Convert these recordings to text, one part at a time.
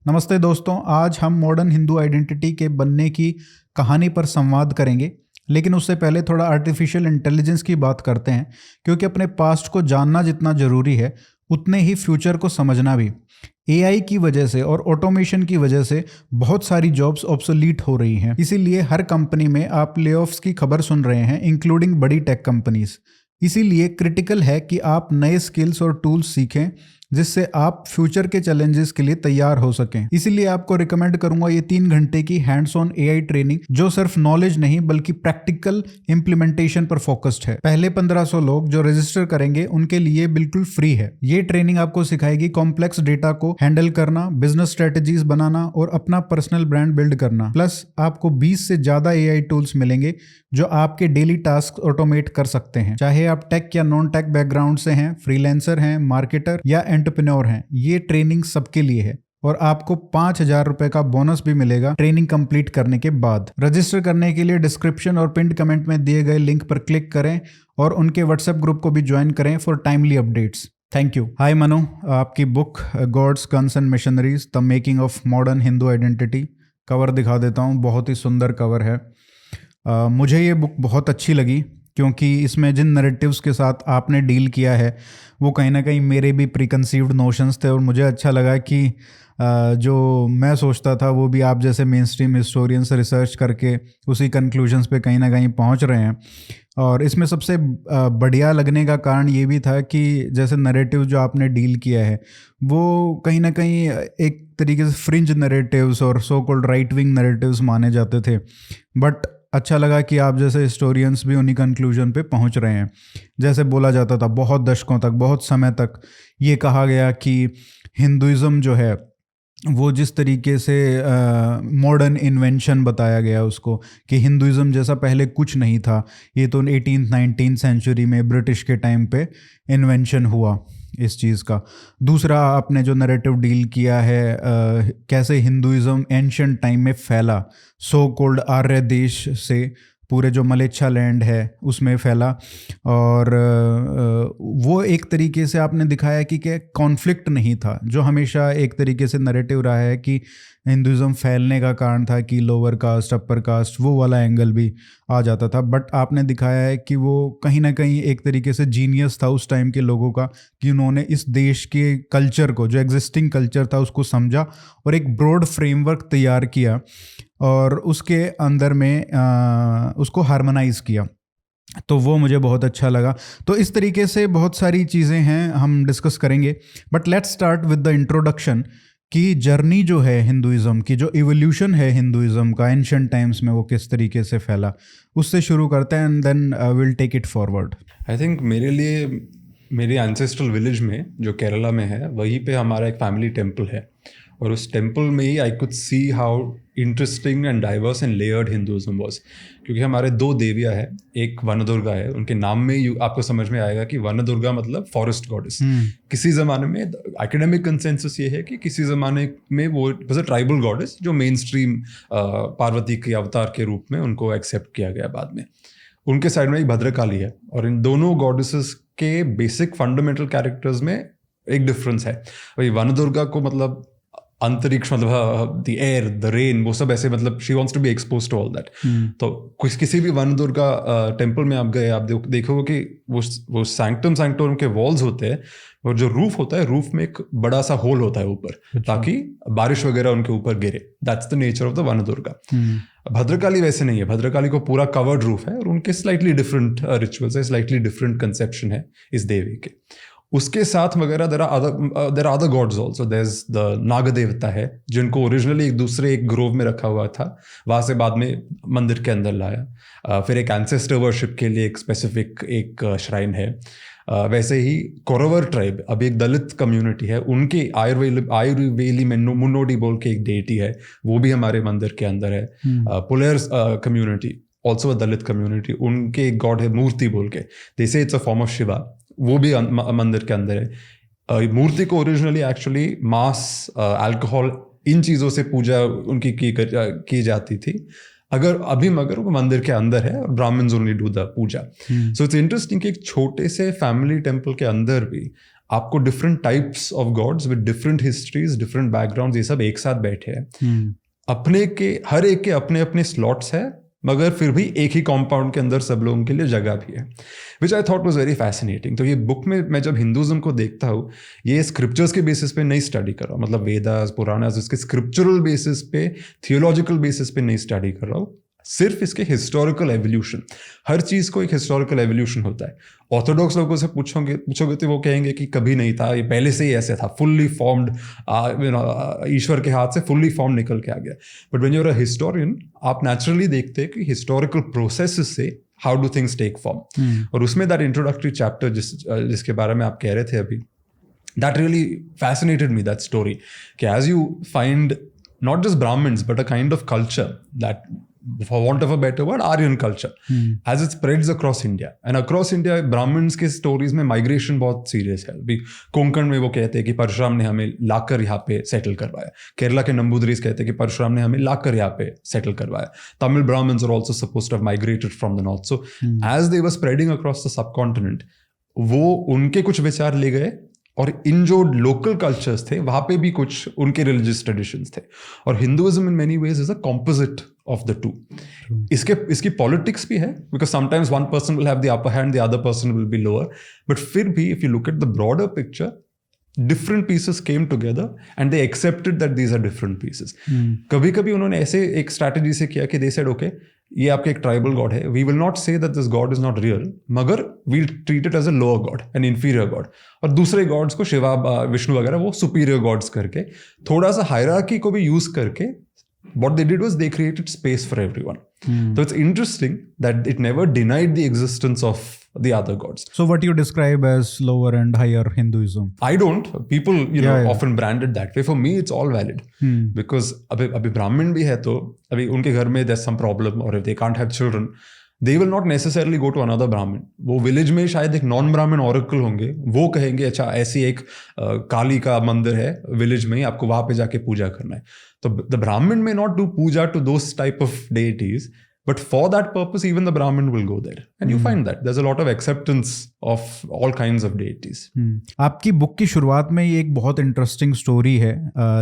नमस्ते दोस्तों, आज हम मॉडर्न हिंदू आइडेंटिटी के बनने की कहानी पर संवाद करेंगे। लेकिन उससे पहले थोड़ा आर्टिफिशियल इंटेलिजेंस की बात करते हैं, क्योंकि अपने पास्ट को जानना जितना ज़रूरी है उतने ही फ्यूचर को समझना भी। एआई की वजह से और ऑटोमेशन की वजह से बहुत सारी जॉब्स ऑब्सोलीट हो रही हैं। इसीलिए हर कंपनी में आप लेऑफ्स की खबर सुन रहे हैं, इंक्लूडिंग बड़ी टेक कंपनीज। इसीलिए क्रिटिकल है कि आप नए स्किल्स और टूल्स सीखें जिससे आप फ्यूचर के चैलेंजेस के लिए तैयार हो सकें। इसीलिए आपको रिकमेंड करूंगा ये 3 घंटे की हैंड्स ऑन एआई ट्रेनिंग, जो सिर्फ नॉलेज नहीं बल्कि प्रैक्टिकल इंप्लीमेंटेशन पर फोकस्ड है। पहले 1500 लोग जो रजिस्टर करेंगे उनके लिए बिल्कुल फ्री है। ये ट्रेनिंग आपको सिखाएगी कॉम्प्लेक्स डेटा को हैंडल करना, बिजनेस स्ट्रेटेजीज बनाना और अपना पर्सनल ब्रांड बिल्ड करना। प्लस आपको 20 से ज्यादा एआई टूल्स मिलेंगे जो आपके डेली टास्क ऑटोमेट कर सकते हैं। चाहे आप टेक या नॉन टेक बैकग्राउंड से हैं, फ्रीलांसर हैं, मार्केटर या एंटरप्रेन्योर हैं, ये ट्रेनिंग सबके लिए है। और आपको 5,000 रुपए का बोनस भी मिलेगा ट्रेनिंग कंप्लीट करने के बाद। रजिस्टर करने के लिए डिस्क्रिप्शन और पिंड कमेंट में दिए गए लिंक पर क्लिक करें और उनके व्हाट्सएप ग्रुप को भी ज्वाइन करें for timely updates. Thank you. Hi Manu, आपकी book gods guns and missionaries the making of modern Hindu identity, cover दिखा देता हूँ। बहुत ही सुंदर कवर है। मुझे ये बुक बहुत अच्छी लगी क्योंकि इसमें जिन नैरेटिव्स के साथ आपने डील किया है वो कहीं ना कहीं मेरे भी प्रीकंसीव्ड नोशंस थे, और मुझे अच्छा लगा कि जो मैं सोचता था वो भी आप जैसे मेन स्ट्रीम हिस्टोरियन से रिसर्च करके उसी कंक्लूजन्स पे कहीं ना कहीं पहुंच रहे हैं। और इसमें सबसे बढ़िया लगने का कारण ये भी था कि जैसे नैरेटिव जो आपने डील किया है वो कहीं ना कहीं एक तरीके से फ्रिंज नैरेटिव्स और so called right wing narratives माने जाते थे, बट अच्छा लगा कि आप जैसे हिस्टोरियंस भी उन्हीं कंक्लूजन पे पहुंच रहे हैं। जैसे बोला जाता था बहुत दशकों तक, बहुत समय तक ये कहा गया कि हिंदुइज़्म जो है वो जिस तरीके से मॉडर्न इन्वेंशन बताया गया उसको, कि हिंदुइज़्म जैसा पहले कुछ नहीं था, ये तो 18th-19th सेंचुरी में ब्रिटिश के टाइम पे इन्वेंशन हुआ इस चीज़ का। दूसरा, आपने जो नैरेटिव डील किया है कैसे हिंदुइज़्म एंशिएंट टाइम में फैला, सो कॉल्ड आर्य देश से पूरे जो मलेच्छा लैंड है उसमें फैला। और वो एक तरीके से आपने दिखाया कि क्या कॉन्फ्लिक्ट नहीं था, जो हमेशा एक तरीके से नैरेटिव रहा है कि हिंदुइज़्म फैलने का कारण था कि लोअर कास्ट अपर कास्ट, वो वाला एंगल भी आ जाता था। बट आपने दिखाया है कि वो कहीं ना कहीं एक तरीके से जीनियस था उस टाइम के लोगों का, कि उन्होंने इस देश के कल्चर को, जो एग्जिस्टिंग कल्चर था, उसको समझा और एक ब्रॉड फ्रेमवर्क तैयार किया और उसके अंदर में उसको हार्मोनाइज़ किया। तो वो मुझे बहुत अच्छा लगा। तो इस तरीके से बहुत सारी चीज़ें हैं, हम डिस्कस करेंगे। But let's start with the introduction कि जर्नी जो है हिंदुइज़्म की, जो इवोल्यूशन है हिंदुइज़्म का एंशिएंट टाइम्स में, वो किस तरीके से फैला, उससे शुरू करते हैं and then will take it forward. I think मेरे लिए मेरे एंसेस्ट्रल विलेज में जो केरला में है वहीं पे हमारा एक फैमिली टेम्पल है, और उस टेम्पल में ही I could see how interesting and diverse and layered Hinduism was. क्योंकि हमारे 2 देवियाँ हैं, एक वनदुर्गा है, उनके नाम में ही आपको समझ में आएगा कि वनदुर्गा मतलब फॉरेस्ट गॉडेस। किसी ज़माने में एकेडमिक कंसेंसस ये है कि किसी ज़माने में वो वाज अ ट्राइबल गॉडेस, जो मेन स्ट्रीम पार्वती के अवतार के रूप में उनको एक्सेप्ट किया गया बाद में। उनके साइड में एक भद्रकाली है, और इन दोनों गॉडेसेस के बेसिक फंडामेंटल कैरेक्टर्स में एक डिफरेंस है। वही वनदुर्गा को मतलब अंतरिक्ष, मतलब द एयर, द रेन, वो सब ऐसे, मतलब she wants to be expose to all that. तो किसी भी वनदुर्गा टेम्पल में आप गए, आप देखोगे कि वो सैंक्टम के वॉल्स होते हैं, और जो रूफ होता है, रूफ में एक बड़ा सा होल होता है ऊपर, ताकि बारिश वगैरह उनके ऊपर गिरे। That's the nature of the Vanadurga. Bhadrakali वैसे नहीं है, भद्रकाली को पूरा कवर्ड रूफ है, और उनके स्लाइटली डिफरेंट रिचुअल्स है, स्लाइटली डिफरेंट कंसेप्शन है इस देवी के। उसके साथ वगैरह there are other gods also. There is the Naga Devata है, जिनको ओरिजिनली एक ग्रोव में रखा हुआ था, वहाँ से बाद में मंदिर के अंदर लाया। फिर एक एंसेस्टर वर्शिप के लिए एक स्पेसिफिक एक श्राइन है। वैसे ही कोरवर ट्राइब, अभी एक दलित कम्युनिटी है, उनके आयुर्वेली मुन्नोडी बोल के एक डेटी है, वो भी हमारे मंदिर के अंदर है। Pulayars community, also a Dalit community, उनके एक गॉड है मूर्ति बोल के, they say it's a form of Shiva, वो भी मंदिर के अंदर है। मूर्ति को ओरिजिनली एक्चुअली मांस, अल्कोहल, इन चीज़ों से पूजा उनकी की जाती थी। मगर वो मंदिर के अंदर है, और Brahmins only do the puja. So it's interesting कि एक छोटे से फैमिली टेम्पल के अंदर भी आपको different types of gods with different histories, different backgrounds, ये सब एक साथ बैठे हैं। अपने के हर एक के अपने अपने स्लॉट्स है, मगर फिर भी एक ही कॉम्पाउंड के अंदर सब लोगों के लिए जगह भी है, which I thought was very fascinating. तो ये बुक में मैं जब हिंदुज्म को देखता हूँ, ये स्क्रिप्चर्स के बेसिस पे नहीं स्टडी कर रहा हूँ, मतलब वेदास पुराणास इसके स्क्रिप्चरल बेसिस पे, थियोलॉजिकल बेसिस पे नहीं स्टडी कर रहा हूँ, सिर्फ इसके हिस्टोरिकल एवोल्यूशन। हर चीज़ को एक हिस्टोरिकल एवोल्यूशन होता है। ऑर्थोडॉक्स लोगों से पूछोगे तो वो कहेंगे कि कभी नहीं था, ये पहले से ही ऐसे था, फुल्ली फॉर्म्ड, ईश्वर के हाथ से फुल्ली फॉर्म निकल के आ गया। But when you are a historian, आप नेचुरली देखते हैं कि हिस्टोरिकल प्रोसेस से how do things take form. और उसमें दैट इंट्रोडक्टरी चैप्टर जिसके बारे में आप कह रहे थे अभी, that really fascinated me, that story, कि as you find not just Brahmins, but a kind of culture that, for want of a better word, Aryan culture, as it spreads across India. And across India, Brahmins के stories में migration बहुत serious है। अभी कोंकण में वो कहते हैं कि परशुराम ने हमें लाकर यहाँ पे सेटल करवाया। केरला के नंबूदरीज कहते हैं कि परशुराम ने हमें लाकर यहाँ पे सेटल करवाया। Tamil Brahmins are also supposed to have migrated from the north. So as they were spreading across the subcontinent, वो उनके कुछ विचार ले गए, और इन जो लोकल कल्चर्स थे वहाँ पे भी कुछ उनके रिलीजियस ट्रेडिशंस थे। और Hinduism in many veg is a composite of the two. इसकी पॉलिटिक्स भी है, because sometimes one person will have the upper hand, the other person will be lower, but फिर भी if you look at the broader picture, different pieces came together and they accepted that these are different pieces. कभी कभी उन्होंने ऐसे एक strategy से किया कि they said okay, ये आपके एक ट्राइबल गॉड है, we will not say that this god is not real, मगर we'll treat it as a lower god, an inferior god, और दूसरे गॉड्स को शिवा विष्णु वगैरह वो सुपीरियर गॉड्स करके थोड़ा सा हायरार्की को भी यूज करके what they did was they created space for everyone. So it's interesting that it never denied the existence of the other gods. So what you describe as lower and higher Hinduism? I don't. People, often brand it that way. For me, it's all valid. Because अभी ब्राह्मण भी है तो अभी उनके घर में there's some problem, or if they can't have children, they will not necessarily go to another Brahmin. वो विलेज में शायद एक नॉन ब्राह्मण ऑरेकल होंगे, वो कहेंगे अच्छा ऐसी एक काली का मंदिर है विलेज में, आपको वहां पे जाके पूजा करना है। तो द ब्राह्मण may not do puja to those type of deities, but for that purpose even the Brahmin will go there, and you find that there's a lot of acceptance of all kinds of deities. आपकी book की शुरुआत में ये एक बहुत interesting story है।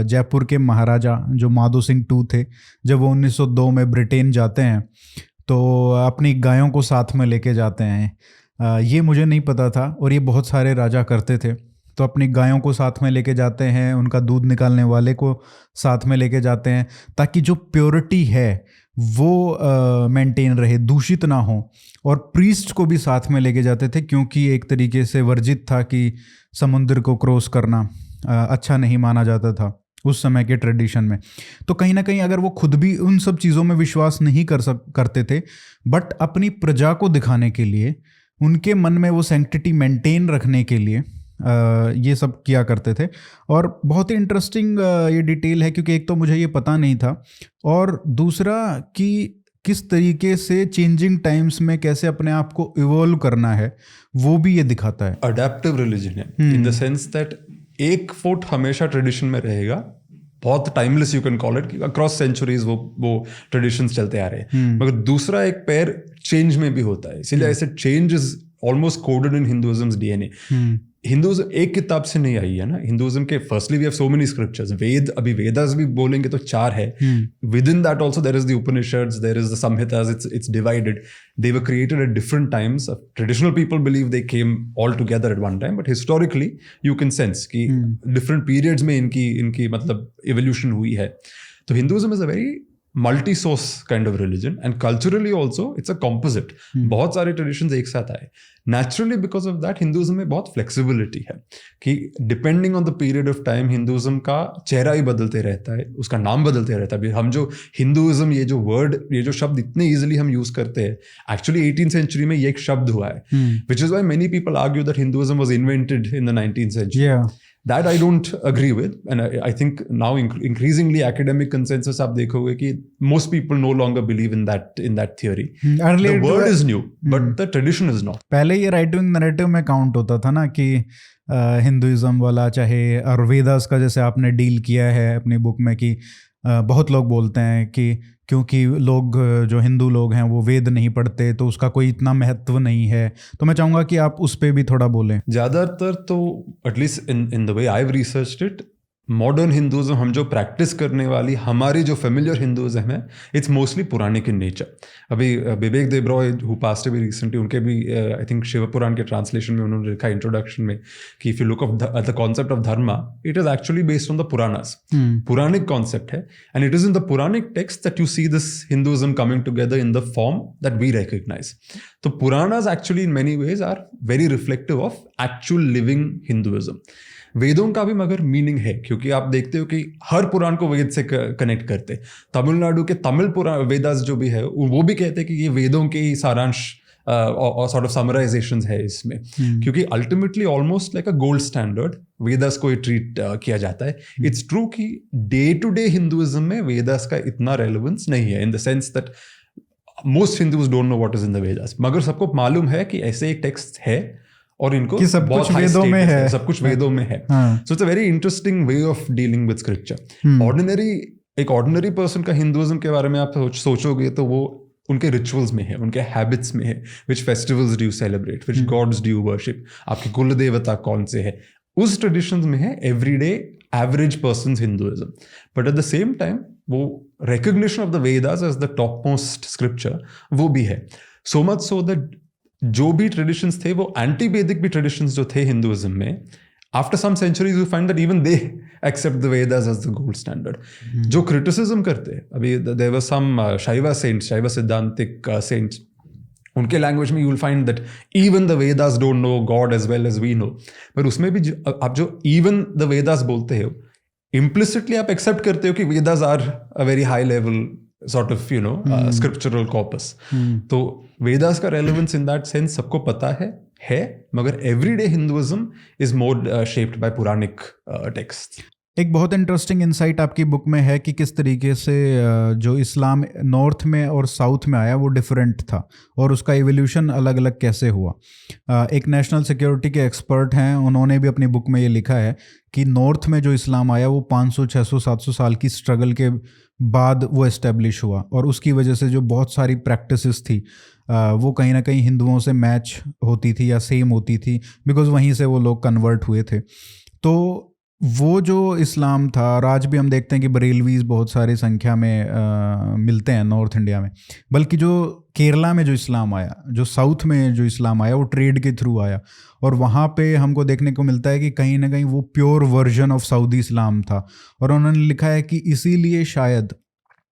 जयपुर के महाराजा जो माधो सिंह टू थे, जब वो 1902 में ब्रिटेन जाते हैं तो अपनी गायों को साथ में लेके जाते हैं। ये मुझे नहीं पता था, और ये बहुत सारे राजा करते थे। तो अपनी गायों को साथ में लेके जाते हैं, उनका दूध निकालने वाले को साथ में लेके जाते हैं, ताकि जो प्योरिटी है वो मेंटेन रहे, दूषित ना हो। और प्रीस्ट को भी साथ में लेके जाते थे, क्योंकि एक तरीके से वर्जित था कि समुद्र को क्रॉस करना अच्छा नहीं माना जाता था उस समय के ट्रेडिशन में। तो कहीं ना कहीं अगर वो खुद भी उन सब चीज़ों में विश्वास नहीं करते थे, बट अपनी प्रजा को दिखाने के लिए, उनके मन में वो सैंक्टिटी मेंटेन रखने के लिए ये सब किया करते थे। और बहुत ही इंटरेस्टिंग ये डिटेल है, क्योंकि एक तो मुझे ये पता नहीं था, और दूसरा कि किस तरीके से चेंजिंग टाइम्स में कैसे अपने आप को इवॉल्व करना है, वो भी ये दिखाता है। अडैप्टिव रिलीजन है इन द सेंस दैट एक फुट हमेशा ट्रेडिशन में रहेगा, बहुत timeless you can call it, across centuries वो ट्रेडिशंस चलते आ रहे हैं, मगर दूसरा एक पैर चेंज में भी होता है। इसीलिए ऐसे change is almost coded in Hinduism DNA. Hinduism एक किताब से नहीं आई है ना। हिंदुइज्म के firstly we have so many scriptures, Veda, अभी वेदास भी बोलेंगे तो 4 है। Within that also there is the Upanishads, there is the Samhitas, it's divided. They were created at different times. Traditional people believe they came all together at one time, but historically you can sense कि different periods में इनकी मतलब evolution हुई है। तो Hinduism is a very multi source kind of religion, and culturally also it's a composite. बहुत सारे traditions एक साथ आए। Naturally because of that Hinduism में बहुत फ्लेक्सिबिलिटी है कि depending on the period of time Hinduism का चेहरा ही बदलते रहता है, उसका नाम बदलते रहता है। हम जो हिंदुइज्म, ये जो वर्ड, ये जो शब्द इतने ईजिली हम यूज करते हैं, एक्चुअली 18th सेंचुरी में ये एक शब्द हुआ है, which is why many people argue that Hinduism was invented in the 19th century. That I don't agree with, and I think now increasingly academic consensus आप देखोगे कि most people no longer believe in that theory. The word is new, but the tradition is not. पहले ये right wing narrative में count होता था ना कि हिंदुइज़्म वाला, चाहे वेदास का जैसे आपने डील किया है अपनी बुक में कि बहुत लोग बोलते हैं कि क्योंकि लोग जो हिंदू लोग हैं वो वेद नहीं पढ़ते तो उसका कोई इतना महत्व नहीं है। तो मैं चाहूँगा कि आप उस पर भी थोड़ा बोलें। ज़्यादातर तो atleast in the way I have researched it, modern Hinduism हम जो प्रैक्टिस करने वाली हमारी जो फेमिलियर हिंदुज़म है, it's mostly Puranic in nature. अभी Vivek Debroy who passed away recently, उनके भी आई थिंक शिव पुराण के ट्रांसलेशन में उन्होंने लिखा इंट्रोडक्शन में कि if you look of the concept of dharma, it is actually based on the Puranas. Puranic concept है, and it is in the Puranic text that you see this Hinduism coming together in the form that we recognise. तो Puranas actually in many ways are very reflective of actual living Hinduism. वेदों का भी मगर meaning है, क्योंकि आप देखते हो कि हर पुराण को वेद से कनेक्ट करते। तमिलनाडु के तमिल पुराण वेदास जो भी है वो भी कहते हैं कि ये वेदों के ही सारांश और सॉर्ट ऑफ समराइजेशंस है इसमें, क्योंकि ultimately almost like a gold standard Vedas को ट्रीट किया जाता है। इट्स ट्रू कि डे टू डे हिंदुइज्म में वेदास का इतना रेलेवेंस नहीं है, in the sense that most Hindus don't know what is in the Vedas, मगर सबको मालूम है कि ऐसे एक टेक्स्ट है और इनको कि सब कुछ वेदों में है, सब कुछ वेदों में है। So it's a very interesting way of dealing with scripture. एक ऑर्डिनरी पर्सन का हिंदुइज्म के बारे में आप सोचोगे तो वो उनके रिचुअल्स में है, उनके हैबिट्स में है, which festivals do you celebrate, which gods do you worship, आपके कुल देवता कौन से है, उस ट्रेडिशंस में है everyday average persons Hinduism. But at the same time वो recognition of the Vedas as the top most scripture वो भी है। सो मच सो दैट जो भी ट्रेडिशंस थे वो एंटी वैदिक भी ट्रेडिशंस जो थे हिंदुइज्म में, after some centuries you find that even they accept the Vedas as the gold standard. जो क्रिटिसिज्म करते हैं, अभी देयर वर सम शैव सेंट्स, शैव सिद्धांतिक सेंट्स, उनके लैंग्वेज में you will find that even the Vedas don't know god as well as we know. पर उसमें भी आप जो इवन द वेदास बोलते हो, इम्प्लिसिटली आप एक्सेप्ट करते हो कि Vedas are a very high level sort of scriptural corpus। तो वेदास का relevance in that sense सबको पता है, मगर everyday Hinduism is more shaped by Puranic texts। एक बहुत इंटरेस्टिंग इंसाइट आपकी बुक में है कि किस तरीके से जो इस्लाम नॉर्थ में और साउथ में आया वो डिफरेंट था और उसका एवोल्यूशन अलग अलग कैसे हुआ। एक नेशनल सिक्योरिटी के एक्सपर्ट हैं, उन्होंने भी अपनी बुक में ये लिखा है कि नॉर्थ में जो इस्लाम आया वो 500, 600, 700 साल की स्ट्रगल के बाद वो इस्टेब्लिश हुआ, और उसकी वजह से जो बहुत सारी प्रैक्टिसेस थी वो कहीं ना कहीं हिंदुओं से मैच होती थी या सेम होती थी, बिकॉज वहीं से वो लोग कन्वर्ट हुए थे। तो वो जो इस्लाम था, और आज भी हम देखते हैं कि बरेलवीज बहुत सारी संख्या में मिलते हैं नॉर्थ इंडिया में, बल्कि जो केरला में जो इस्लाम आया, जो साउथ में जो इस्लाम आया, वो ट्रेड के थ्रू आया, और वहाँ पे हमको देखने को मिलता है कि कहीं ना कहीं वो प्योर वर्जन ऑफ सऊदी इस्लाम था। और उन्होंने लिखा है कि इसीलिए शायद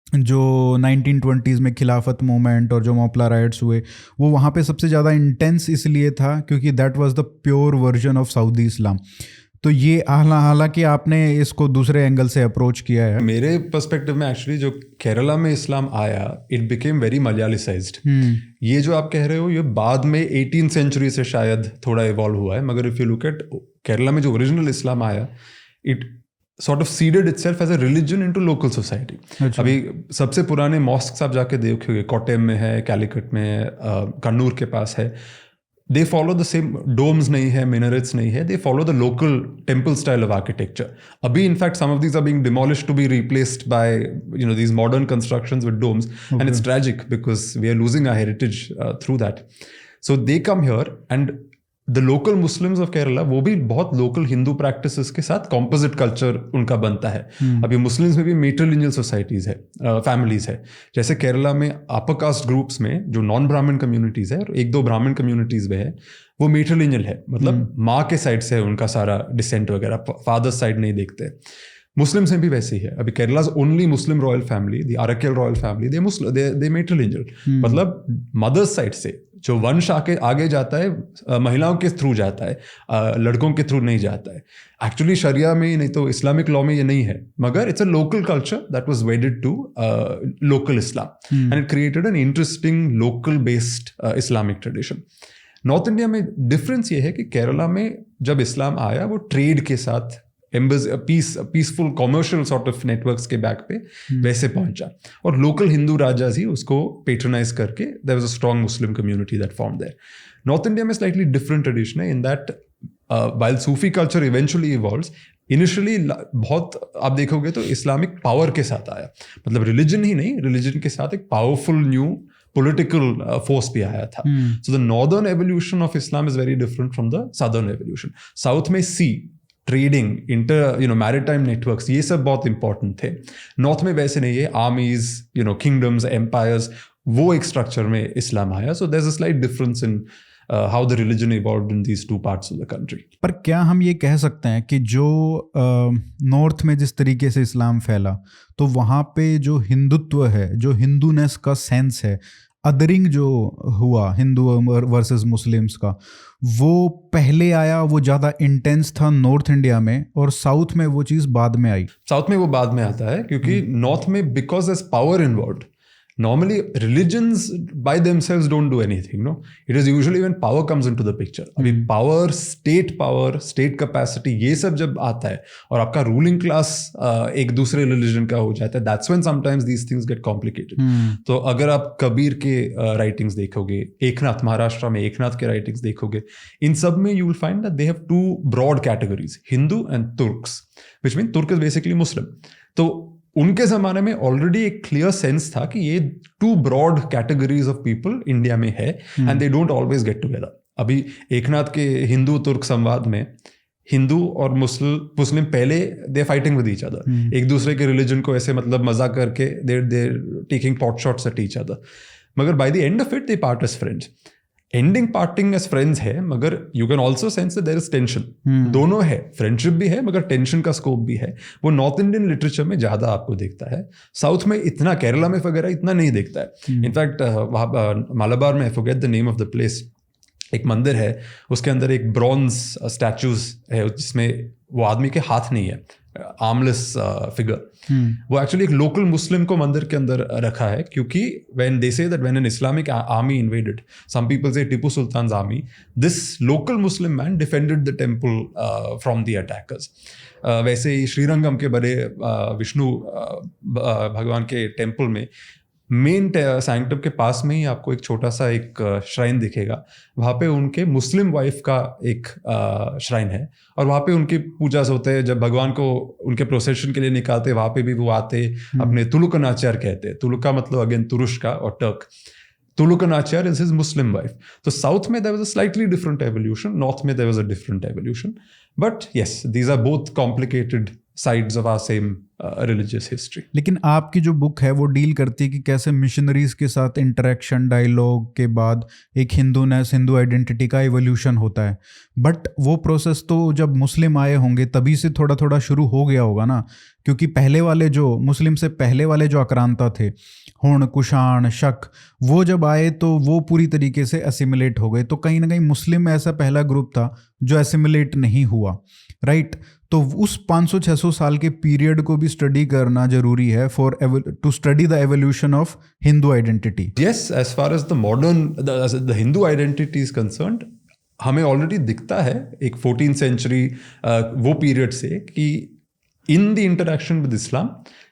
जो 1920s में खिलाफत मूवमेंट और जो मॉपला राइट्स हुए वो वहाँ पे सबसे ज़्यादा इंटेंस इसलिए था क्योंकि that was the pure version of Saudi Islam. तो ये हालांकि आपने इसको दूसरे एंगल से अप्रोच किया है। मेरे पर्सपेक्टिव में एक्चुअली जो केरला में इस्लाम आया, इट बिकेम वेरी मलयालीसाइज्ड। ये जो आप कह रहे हो ये बाद में 18th सेंचुरी से शायद थोड़ा इवॉल्व हुआ है, मगर if you look eight Kerala में जो ओरिजिनल इस्लाम आया, it sort of seeded itself as a religion into local society। अभी सबसे पुराने मॉस्क्स आप जाके देखोगे, कोट्टेम में है, कैलिकट में है, कन्नूर के पास है, they follow the same, domes नहीं है, minarets नहीं है, they follow the local temple style of architecture। अभी in fact some of these are being demolished to be replaced by these modern constructions with domes, and it's tragic because we are losing our heritage through that। So they come here and the local Muslims of Kerala वो भी बहुत local Hindu practices के साथ composite culture उनका बनता है। अभी Muslims में भी मेट्रिलिनियल सोसाइटीज है, फैमिलीज है। जैसे केरला में अपर कास्ट ग्रुप्स में जो नॉन ब्राह्मण कम्युनिटीज है और 1-2 ब्राह्मण कम्युनिटीज में है, वो मेट्रिलिनियल है, मतलब माँ के साइड से है उनका सारा डिसेंट वगैरह, फादर्स साइड नहीं देखते। मुस्लिम्स में भी वैसे ही है। अभी Kerala's only Muslim royal family, the Arakkal royal family, they matrilineal, मतलब मदर्स साइड से जो वंश आगे जाता है महिलाओं के थ्रू जाता है, लड़कों के थ्रू नहीं जाता है। एक्चुअली शरिया में नहीं तो इस्लामिक लॉ में ये नहीं है, मगर it's a local culture that was wedded to local Islam, and it created an interesting local based Islamic tradition. North India में डिफरेंस ये है कि केरला में जब इस्लाम आया वो ट्रेड के साथ, peaceful commercial sort of networks के बैक पे वैसे पहुंचा, और लोकल हिंदू राजाज ही उसको पेट्रोनाइज करके there was a strong Muslim community that form there. North India में स्लाइटली डिफरेंट ट्रेडिशन है in that while Sufi culture eventually evolves, initially बहुत आप देखोगे तो इस्लामिक पावर के साथ आया, मतलब रिलीजन ही नहीं, रिलीजन के साथ एक पावरफुल न्यू पॉलिटिकल फोर्स भी आया था. So the northern evolution of Islam is very different from the southern evolution. South में सी ट्रेडिंग, इंटर मैरिटाइम नेटवर्क्स, ये सब बहुत इंपॉर्टेंट थे. नॉर्थ में वैसे नहीं है, आर्मीज, किंगडम्स, एम्पायर्स, वो एक स्ट्रक्चर में इस्लाम आया. So there is a slight difference in how the religion evolved in these two parts of the country. पर क्या हम ये कह सकते हैं कि जो नॉर्थ में जिस तरीके से इस्लाम फैला, तो वहाँ पे जो हिंदुत्व है, जो हिंदूनेस का सेंस है, अदरिंग जो हुआ हिंदू वर्सेस मुस्लिम्स का, वो पहले आया, वो ज़्यादा इंटेंस था नॉर्थ इंडिया में, और साउथ में वो चीज़ बाद में आई. साउथ में वो बाद में आता है क्योंकि नॉर्थ में because there's power involved. Normally, religions by themselves don't do anything, no? It is usually when power comes into the picture. अभी power, state capacity, ये सब जब आता है और आपका ruling class एक दूसरे religion का हो जाता है, that's when sometimes these things get complicated. तो अगर आप कबीर के writings देखोगे, एकनाथ, महाराष्ट्र में एकनाथ के writings देखोगे, इन सब में you will find that they have two broad categories, Hindu and Turks, which means Turk is basically Muslim. तो उनके ज़माने में ऑलरेडी एक क्लियर सेंस था कि ये two broad categories of people India में है and they don't always get together. अभी एकनाथ के हिंदू तुर्क संवाद में हिंदू और मुस्लिम पहले they fighting with each other, एक दूसरे के रिलीजन को ऐसे मतलब मजाक करके they taking pot shots at each other, मगर by the end of it they part as friends. Ending parting as friends है, मगर you can also sense that there is tension. दोनों है, फ्रेंडशिप भी है मगर टेंशन का स्कोप भी है. वो नॉर्थ इंडियन लिटरेचर में ज्यादा आपको दिखता है, साउथ में इतना, केरला में वगैरह इतना नहीं दिखता है. इनफैक्ट मालाबार में, I forget the name of the place, एक मंदिर है, उसके अंदर एक ब्रॉन्ज स्टैचूज है जिसमें वो आदमी के हाथ नहीं है, आर्मलेस फिगर. वो एक्चुअली एक लोकल मुस्लिम को मंदिर के अंदर रखा है क्योंकि when they say that when an Islamic army invaded, some people say Tipu Sultan's army, this local Muslim man defended the temple from the attackers. वैसे ही श्रीरंगम के बड़े विष्णु भगवान के टेम्पल में मेन सैंक्टम के पास में ही आपको एक छोटा सा एक श्राइन दिखेगा. वहाँ पे उनके मुस्लिम वाइफ का एक श्राइन है और वहाँ पे उनकी पूजा होते हैं. जब भगवान को उनके प्रोसेशन के लिए निकालते वहाँ पे भी वो आते, अपने तुलुकनाचार्य कहते हैं. तुलुका मतलब अगेन तुरुष्का और Turk. Tulukkanachiyar is his Muslim wife. तो साउथ में there was a slightly different evolution, north में there was a different evolution. But yes, these are both complicated sides of our same religious history. लेकिन आपकी जो book है वो deal करती है कि कैसे मिशनरीज के साथ इंटरेक्शन, डायलॉग के बाद एक हिंदूनेस, हिंदू आइडेंटिटी का इवोल्यूशन होता है. बट वो प्रोसेस तो जब मुस्लिम आए होंगे तभी से थोड़ा थोड़ा शुरू हो गया होगा ना, क्योंकि पहले वाले जो मुस्लिम से पहले वाले जो आक्रांता थे, हुण, कुषाण, शक, वो जब आए तो वो पूरी तरीके से एसिमिलेट हो गए. तो कहीं ना कहीं मुस्लिम ऐसा पहला ग्रुप था जो एसिमिलेट नहीं हुआ, राइट? तो उस 500-600 साल के पीरियड को भी स्टडी करना जरूरी है for to study the evolution of Hindu identity. Yes, as far as the modern the Hindu identity is concerned, हमें ऑलरेडी दिखता है एक 14th सेंचुरी वो पीरियड से कि in the interaction with Islam,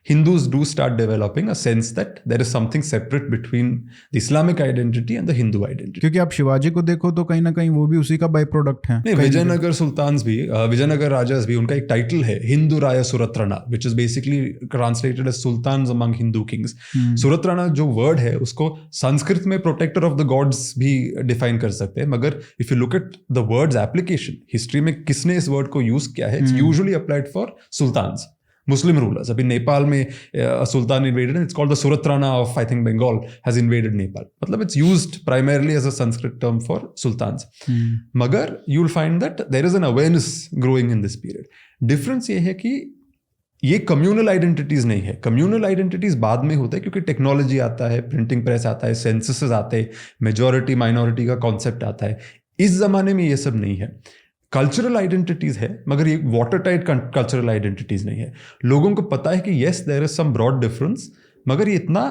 Hindus do start developing a sense that there is something separate between the Islamic identity and the Hindu identity. क्योंकि आप शिवाजी को देखो तो कहीं ना कहीं वो भी उसी का बाई प्रोडक्ट है. नहीं, विजयनगर सुल्तान्स भी, विजयनगर राजास भी, उनका एक टाइटल है हिंदू राय सुरत्रना, which is basically translated as sultans among Hindu kings. सुरत्रना जो वर्ड है उसको संस्कृत में प्रोटेक्टर ऑफ द गॉड्स भी डिफाइन कर सकते हैं, मगर if you look at the words application, history में किसने इस वर्ड को यूज किया है, it's usually applied for sultans, Muslim rulers. अभी नेपाल में सुल्तान invaded and it's called the Suratrana of I think Bengal has invaded Nepal. मतलब it's used primarily as a Sanskrit term for sultans. मगर you'll find that there is an awareness growing in this period. Difference ये है कि ये communal identities नहीं है. Communal identities बाद में होता है क्योंकि टेक्नोलॉजी आता है, प्रिंटिंग प्रेस आता है, सेंसस आते हैं, मेजॉरिटी माइनॉरिटी का कॉन्सेप्ट आता है. इस जमाने में ये सब नहीं है. कल्चरल आइडेंटिटीज है मगर ये वाटर टाइट कल्चरल आइडेंटिटीज नहीं है. लोगों को पता है कि yes there is some broad difference, मगर ये इतना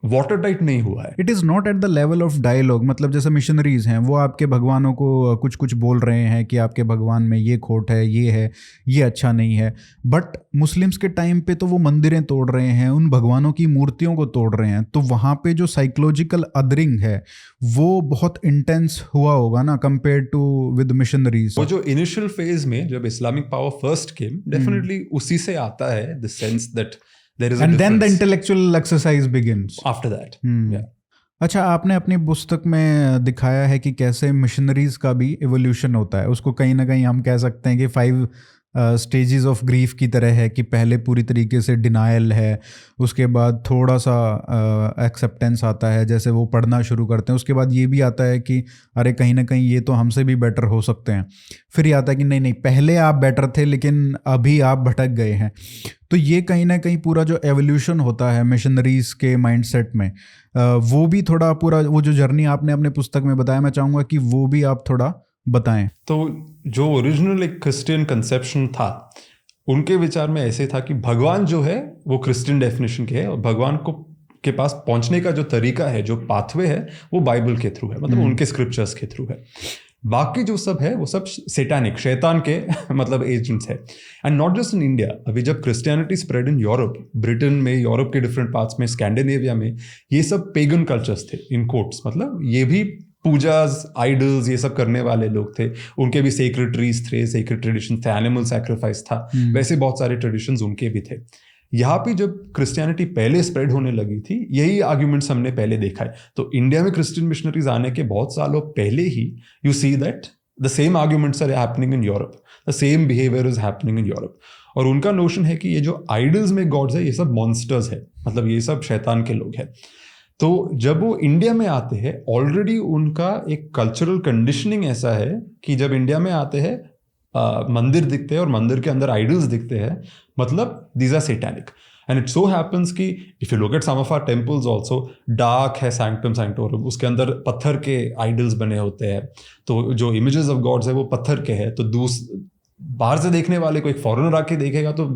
वाटर टाइट नहीं हुआ है। It is not at the level of dialogue, मतलब जैसे मिशनरीज हैं वो आपके भगवानों को कुछ कुछ बोल रहे हैं कि आपके भगवान में ये खोट है, ये अच्छा नहीं है, बट मुस्लिम्स के टाइम पे तो वो मंदिरें तोड़ रहे हैं, उन भगवानों की मूर्तियों को तोड़ रहे हैं, तो वहाँ पे जो साइकोलॉजिकल अदरिंग है वो बहुत इंटेंस हुआ होगा ना कंपेयर टू विद मिशनरीज। वो जो इनिशियल फेज में जब Islamic power first came, definitely उसी से आता है the sense that there is a and then the difference intellectual exercise begins after that. अच्छा, आपने अपनी पुस्तक में दिखाया है कि कैसे मिशनरीज का भी इवोल्यूशन होता है, उसको कहीं ना कहीं हम कह सकते हैं कि 5 स्टेजेस ऑफ ग्रीफ की तरह है, कि पहले पूरी तरीके से डिनायल है, उसके बाद थोड़ा सा एक्सेप्टेंस आता है, जैसे वो पढ़ना शुरू करते हैं, उसके बाद ये भी आता है कि अरे कहीं ना कहीं ये तो हमसे भी बेटर हो सकते हैं, फिर ये आता है कि नहीं नहीं पहले आप बेटर थे लेकिन अभी आप भटक गए हैं। तो ये कहीं ना कहीं पूरा जो एवोल्यूशन होता है मिशनरीज के माइंडसेट में, वो भी थोड़ा पूरा वो जो जर्नी आपने अपने पुस्तक में बताया, मैं चाहूँगा कि वो भी आप थोड़ा बताएं। तो जो ओरिजिनल एक क्रिश्चियन कंसेप्शन था, उनके विचार में ऐसे था कि भगवान जो है वो क्रिश्चियन डेफिनेशन के है, और भगवान को के पास पहुंचने का जो तरीका है, जो पाथवे है, वो बाइबल के थ्रू है, मतलब उनके स्क्रिप्चर्स के थ्रू है। बाकी जो सब है वो सब सैटानिक, शैतान के मतलब एजेंट्स है। And not just in India, अभी जब Christianity spread in Europe, Britain में, यूरोप के डिफरेंट पार्ट्स में, स्कैंडिनेविया में, ये सब पेगन कल्चर्स थे इन कोट्स, मतलब ये भी पूजाज, आइडल्स, ये सब करने वाले लोग थे, उनके भी सेक्रेड ट्रीज थे, सेक्रेड ट्रेडिशन थे, एनिमल सैक्रिफाइस था, वैसे बहुत सारे ट्रेडिशंस उनके भी थे। यहाँ पे जब क्रिश्चियनिटी पहले स्प्रेड होने लगी थी, यही आर्ग्यूमेंट्स हमने पहले देखा है। तो इंडिया में क्रिश्चियन मिशनरीज आने के बहुत सालों पहले ही you see that the same arguments are happening in Europe, the same behaviour is happening in Europe. और उनका नोशन है कि ये जो आइडल्स में गॉड्स है, ये सब मॉन्स्टर्स है, मतलब ये सब शैतान के लोग हैं। तो जब वो इंडिया में आते हैं, ऑलरेडी उनका एक कल्चरल कंडीशनिंग ऐसा है कि जब इंडिया में आते हैं मंदिर दिखते हैं और मंदिर के अंदर आइडल्स दिखते हैं, मतलब these are satanic. And it so happens कि if you look at some of our temples also, dark है सैंक्टम सैंक्टोरम, उसके अंदर पत्थर के आइडल्स बने होते हैं, तो जो इमेजेस ऑफ गॉड्स है वो पत्थर के हैं। तो बाहर से देखने वाले को, एक फॉरेनर आके देखेगा तो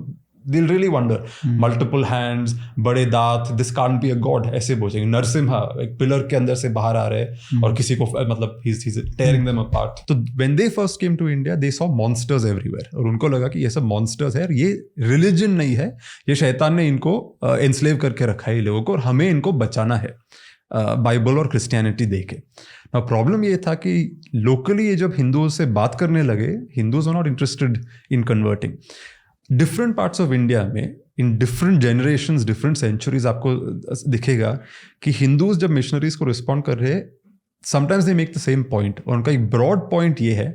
they'll really wonder, multiple hands, बड़े दांत, this can't be a god, ऐसे बोलेंगे। नरसिम्हा एक पिलर के अंदर से बाहर आ रहे हैं और किसी को मतलब he's tearing them apart। तो when they first came to India, they saw monsters everywhere, और उनको लगा कि ये सब monsters है, ये religion नहीं है, ये शैतान ने इनको enslave करके रखा है लोगों को, और हमें इनको बचाना है बाइबल और क्रिश्चियनिटी देके। ना प्रॉब्लम ये था कि लोकली ये जब हिंदुओं से बात करने लगे, Hindus are not interested in converting. Different parts of India में in different generations, different centuries आपको दिखेगा कि हिंदूज जब मिशनरीज को रिस्पॉन्ड कर रहे हैं, sometimes they make the same point. और उनका एक ब्रॉड पॉइंट ये है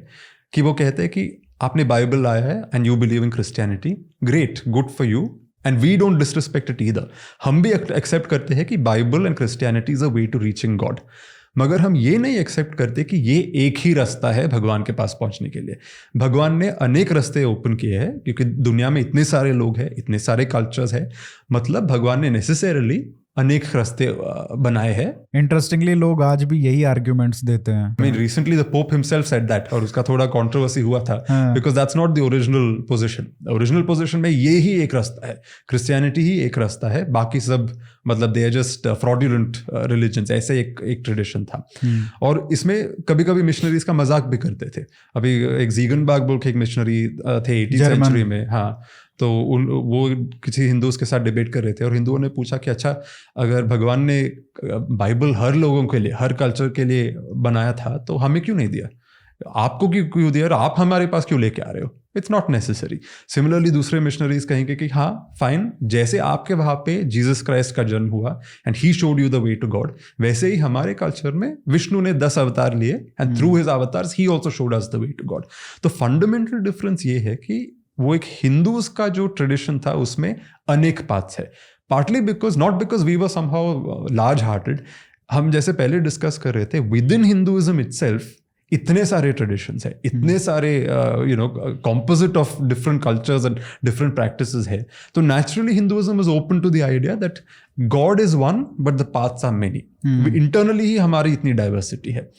कि वो कहते हैं कि आपने बाइबल लाया है and you believe in Christianity, great, good for you, and we don't disrespect it either. हम भी एक्सेप्ट करते हैं कि Bible and Christianity is a way to reaching god, मगर हम ये नहीं एक्सेप्ट करते कि ये एक ही रास्ता है भगवान के पास पहुंचने के लिए। भगवान ने अनेक रास्ते ओपन किए हैं, क्योंकि दुनिया में इतने सारे लोग हैं, इतने सारे कल्चर्स हैं, मतलब भगवान ने नेसेसरली अनेक रास्ते बनाए हैं। इंटरेस्टिंगली लोग आज भी यही आर्ग्यूमेंट्स देते हैं। I mean, recently the Pope himself said that, और उसका थोड़ा कंट्रोवर्सी हुआ था, because that's not the original position. Original position में ये ही एक रास्ता है, क्रिश्चियनिटी ही एक रास्ता है, बाकी सब मतलब they are just fraudulent religions, ऐसे एक ट्रेडिशन था। और इसमें कभी कभी मिशनरीज का मजाक भी करते थे। अभी एक ज़ीगनबार्ग बोल के एक मिशनरी थे 18th सेंचुरी में, हाँ, तो वो किसी हिंदूज के साथ डिबेट कर रहे थे, और हिंदुओं ने पूछा कि अच्छा, अगर भगवान ने बाइबल हर लोगों के लिए, हर कल्चर के लिए बनाया था, तो हमें क्यों नहीं दिया, आपको क्यों दिया, और आप हमारे पास क्यों लेके आ रहे हो? It's not necessary. सिमिलरली दूसरे मिशनरीज कहेंगे कि हाँ फाइन, जैसे आपके वहाँ पे जीसस क्राइस्ट का जन्म हुआ and he showed you the way to God, वैसे ही हमारे कल्चर में विष्णु ने 10 अवतार लिए and through his avatars he also showed us the way to God. तो फंडामेंटल डिफरेंस ये है कि वो एक हिंदूज का जो ट्रेडिशन था उसमें अनेक पाथ्स है, partly because, not because we were somehow large hearted. हम जैसे पहले डिस्कस कर रहे थे, विद इन हिंदुइज्म इटसेल्फ इतने सारे ट्रेडिशंस है, इतने सारे composite of different cultures and different practices है। तो naturally Hinduism is open to the idea that god is one but the paths are many. Internally ही हमारी इतनी डाइवर्सिटी है।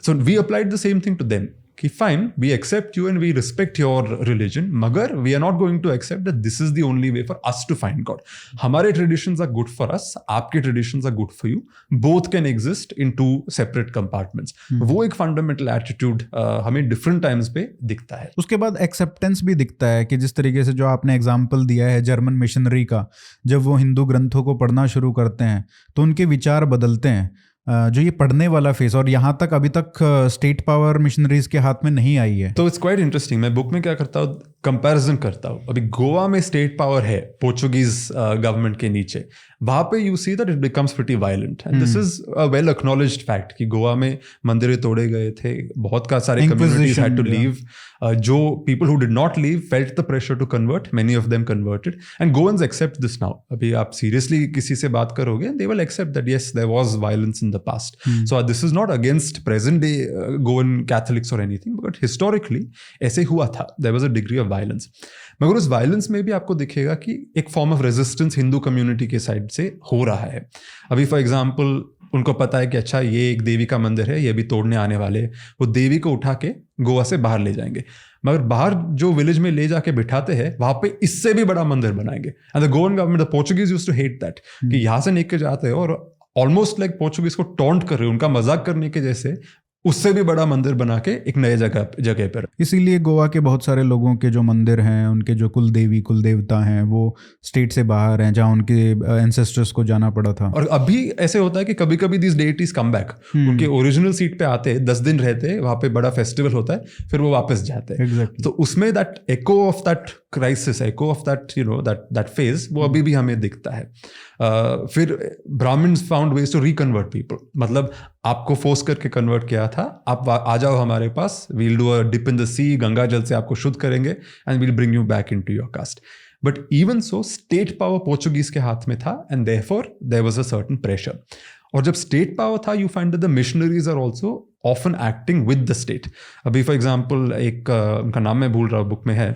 So we applied the same thing to them. कि fine we accept you and we respect your religion, मगर we are not going to accept that this is the only way for us to find God. हमारे traditions are good for us, आपके traditions are good for you, both can exist in two separate compartments. वो एक fundamental attitude हमें different times पे दिखता है. उसके बाद एक्सेप्टेंस भी दिखता है कि जिस तरीके से जो आपने एग्जाम्पल दिया है जर्मन मिशनरी का, जब वो हिंदू ग्रंथों को पढ़ना शुरू करते हैं तो उनके विचार बदलते हैं. जो ये पढ़ने वाला फेस, और यहाँ तक अभी तक स्टेट पावर मिशनरीज के हाथ में नहीं आई है. तो इट्स क्वाइट इंटरेस्टिंग. मैं बुक में क्या करता हूँ, कंपैरिजन करता हूँ. अभी गोवा में स्टेट पावर है पोर्चुगीज गवर्नमेंट के नीचे, वहां पे you see that it becomes pretty violent, and this is a well acknowledged fact कि गोवा में मंदिर तोड़े गए थे, बहुत का सारे कम्युनिटीज हैड टू लीव. जो people who did not leave felt the pressure to convert, many of them converted, and Goans accept this now. अभी आप सीरियसली किसी से बात करोगे, they will accept that yes there was violence in the past. So this is not against present day Goan Catholics और anything, but historically ऐसे हुआ था. There was a degree of violence. मगर उस वायलेंस में भी आपको दिखेगा कि एक form of resistance Hindu community के साइड से हो रहा है. अभी फॉर एग्जांपल उनको पता है कि अच्छा ये एक देवी का मंदिर है, ये भी तोड़ने आने वाले हैं, वो देवी को उठा के गोवा से बाहर ले जाएंगे, मगर बाहर जो विलेज में ले जाके बिठाते हैं वहां पे इससे भी बड़ा मंदिर बनाएंगे. And the Goan government, the Portuguese used to hate that कि यहाँ से लेके जाते हैं और ऑलमोस्ट लाइक पोर्चुगीज को टॉन्ट कर रहे हैं, उनका मजाक करने के जैसे, उससे भी बड़ा मंदिर बना के एक नए जगह पर. इसीलिए गोवा के बहुत सारे लोगों के जो मंदिर हैं, उनके जो कुल देवता हैं, वो स्टेट से बाहर हैं, जहाँ उनके एंसेस्टर्स को जाना पड़ा था. और अभी ऐसे होता है कि कभी कभी दिस डेटीज कम बैक, उनके ओरिजिनल सीट पे आते हैं, 10 दिन रहते हैं वहाँ पे, बड़ा फेस्टिवल होता है, फिर वो वापस जाते हैं. Exactly. तो उसमें that echo of that crisis, echo of that you know that phase, वो अभी भी हमें दिखता है. फिर Brahmins found ways to reconvert people. मतलब आपको फोर्स करके कन्वर्ट किया था, आप आ जाओ हमारे पास, we'll do a dip in the sea, Ganga जल से आपको शुद्ध करेंगे, and we'll bring you back into your caste. But even so state power Portuguese के हाथ में था, and therefore there was a certain pressure. और जब स्टेट पावर था, you find that the missionaries are also often acting with the state. अभी for example एक उनका नाम मैं भूल रहा हूँ, बुक में है,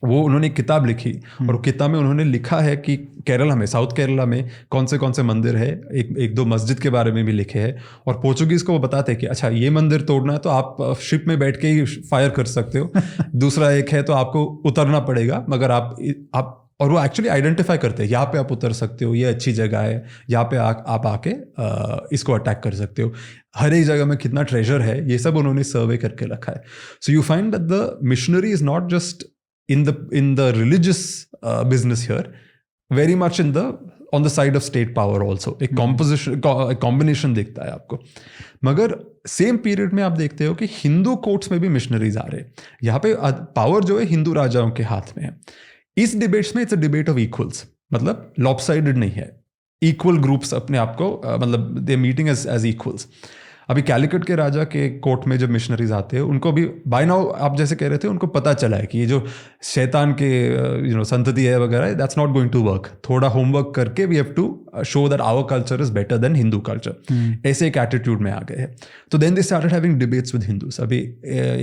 वो उन्होंने एक किताब लिखी, और किताब में उन्होंने लिखा है कि केरला में, साउथ केरला में कौन से मंदिर है, एक दो मस्जिद के बारे में भी लिखे हैं. और पोर्चुगीज को वो बताते हैं कि अच्छा ये मंदिर तोड़ना है तो आप शिप में बैठ के ही फायर कर सकते हो. दूसरा एक है तो आपको उतरना पड़ेगा, मगर आप और वो एक्चुअली आइडेंटिफाई करते हैं, यहाँ पे आप उतर सकते हो, ये अच्छी जगह है, यहाँ पे आप आके इसको अटैक कर सकते हो. हर एक जगह में कितना ट्रेजर है, ये सब उन्होंने सर्वे करके रखा है. So you find that the missionary is not just in the religious business here, very much on the side of state power also. एक combination दिखता है आपको. मगर सेम पीरियड में आप देखते हो कि हिंदू कोर्ट्स में भी मिशनरीज आ रहे हैं. यहाँ पे पावर जो है हिंदू राजाओं के हाथ में है. इस डिबेट्स में it's a debate of equals, मतलब लॉपसाइडेड नहीं है. इक्वल ग्रुप्स अपने आप को मतलब दे मीटिंग एज इक्वल्स. अभी कैलिकट के राजा के कोर्ट में जब मिशनरीज आते हैं, उनको भी बाय नाउ, आप जैसे कह रहे थे, उनको पता चला है कि ये जो शैतान के संतति है वगैरह, that's not going to work. थोड़ा होमवर्क करके we have to show that our culture is better than Hindu culture. ऐसे एक एटीट्यूड में आ गए हैं. तो then they started having debates with Hindus. अभी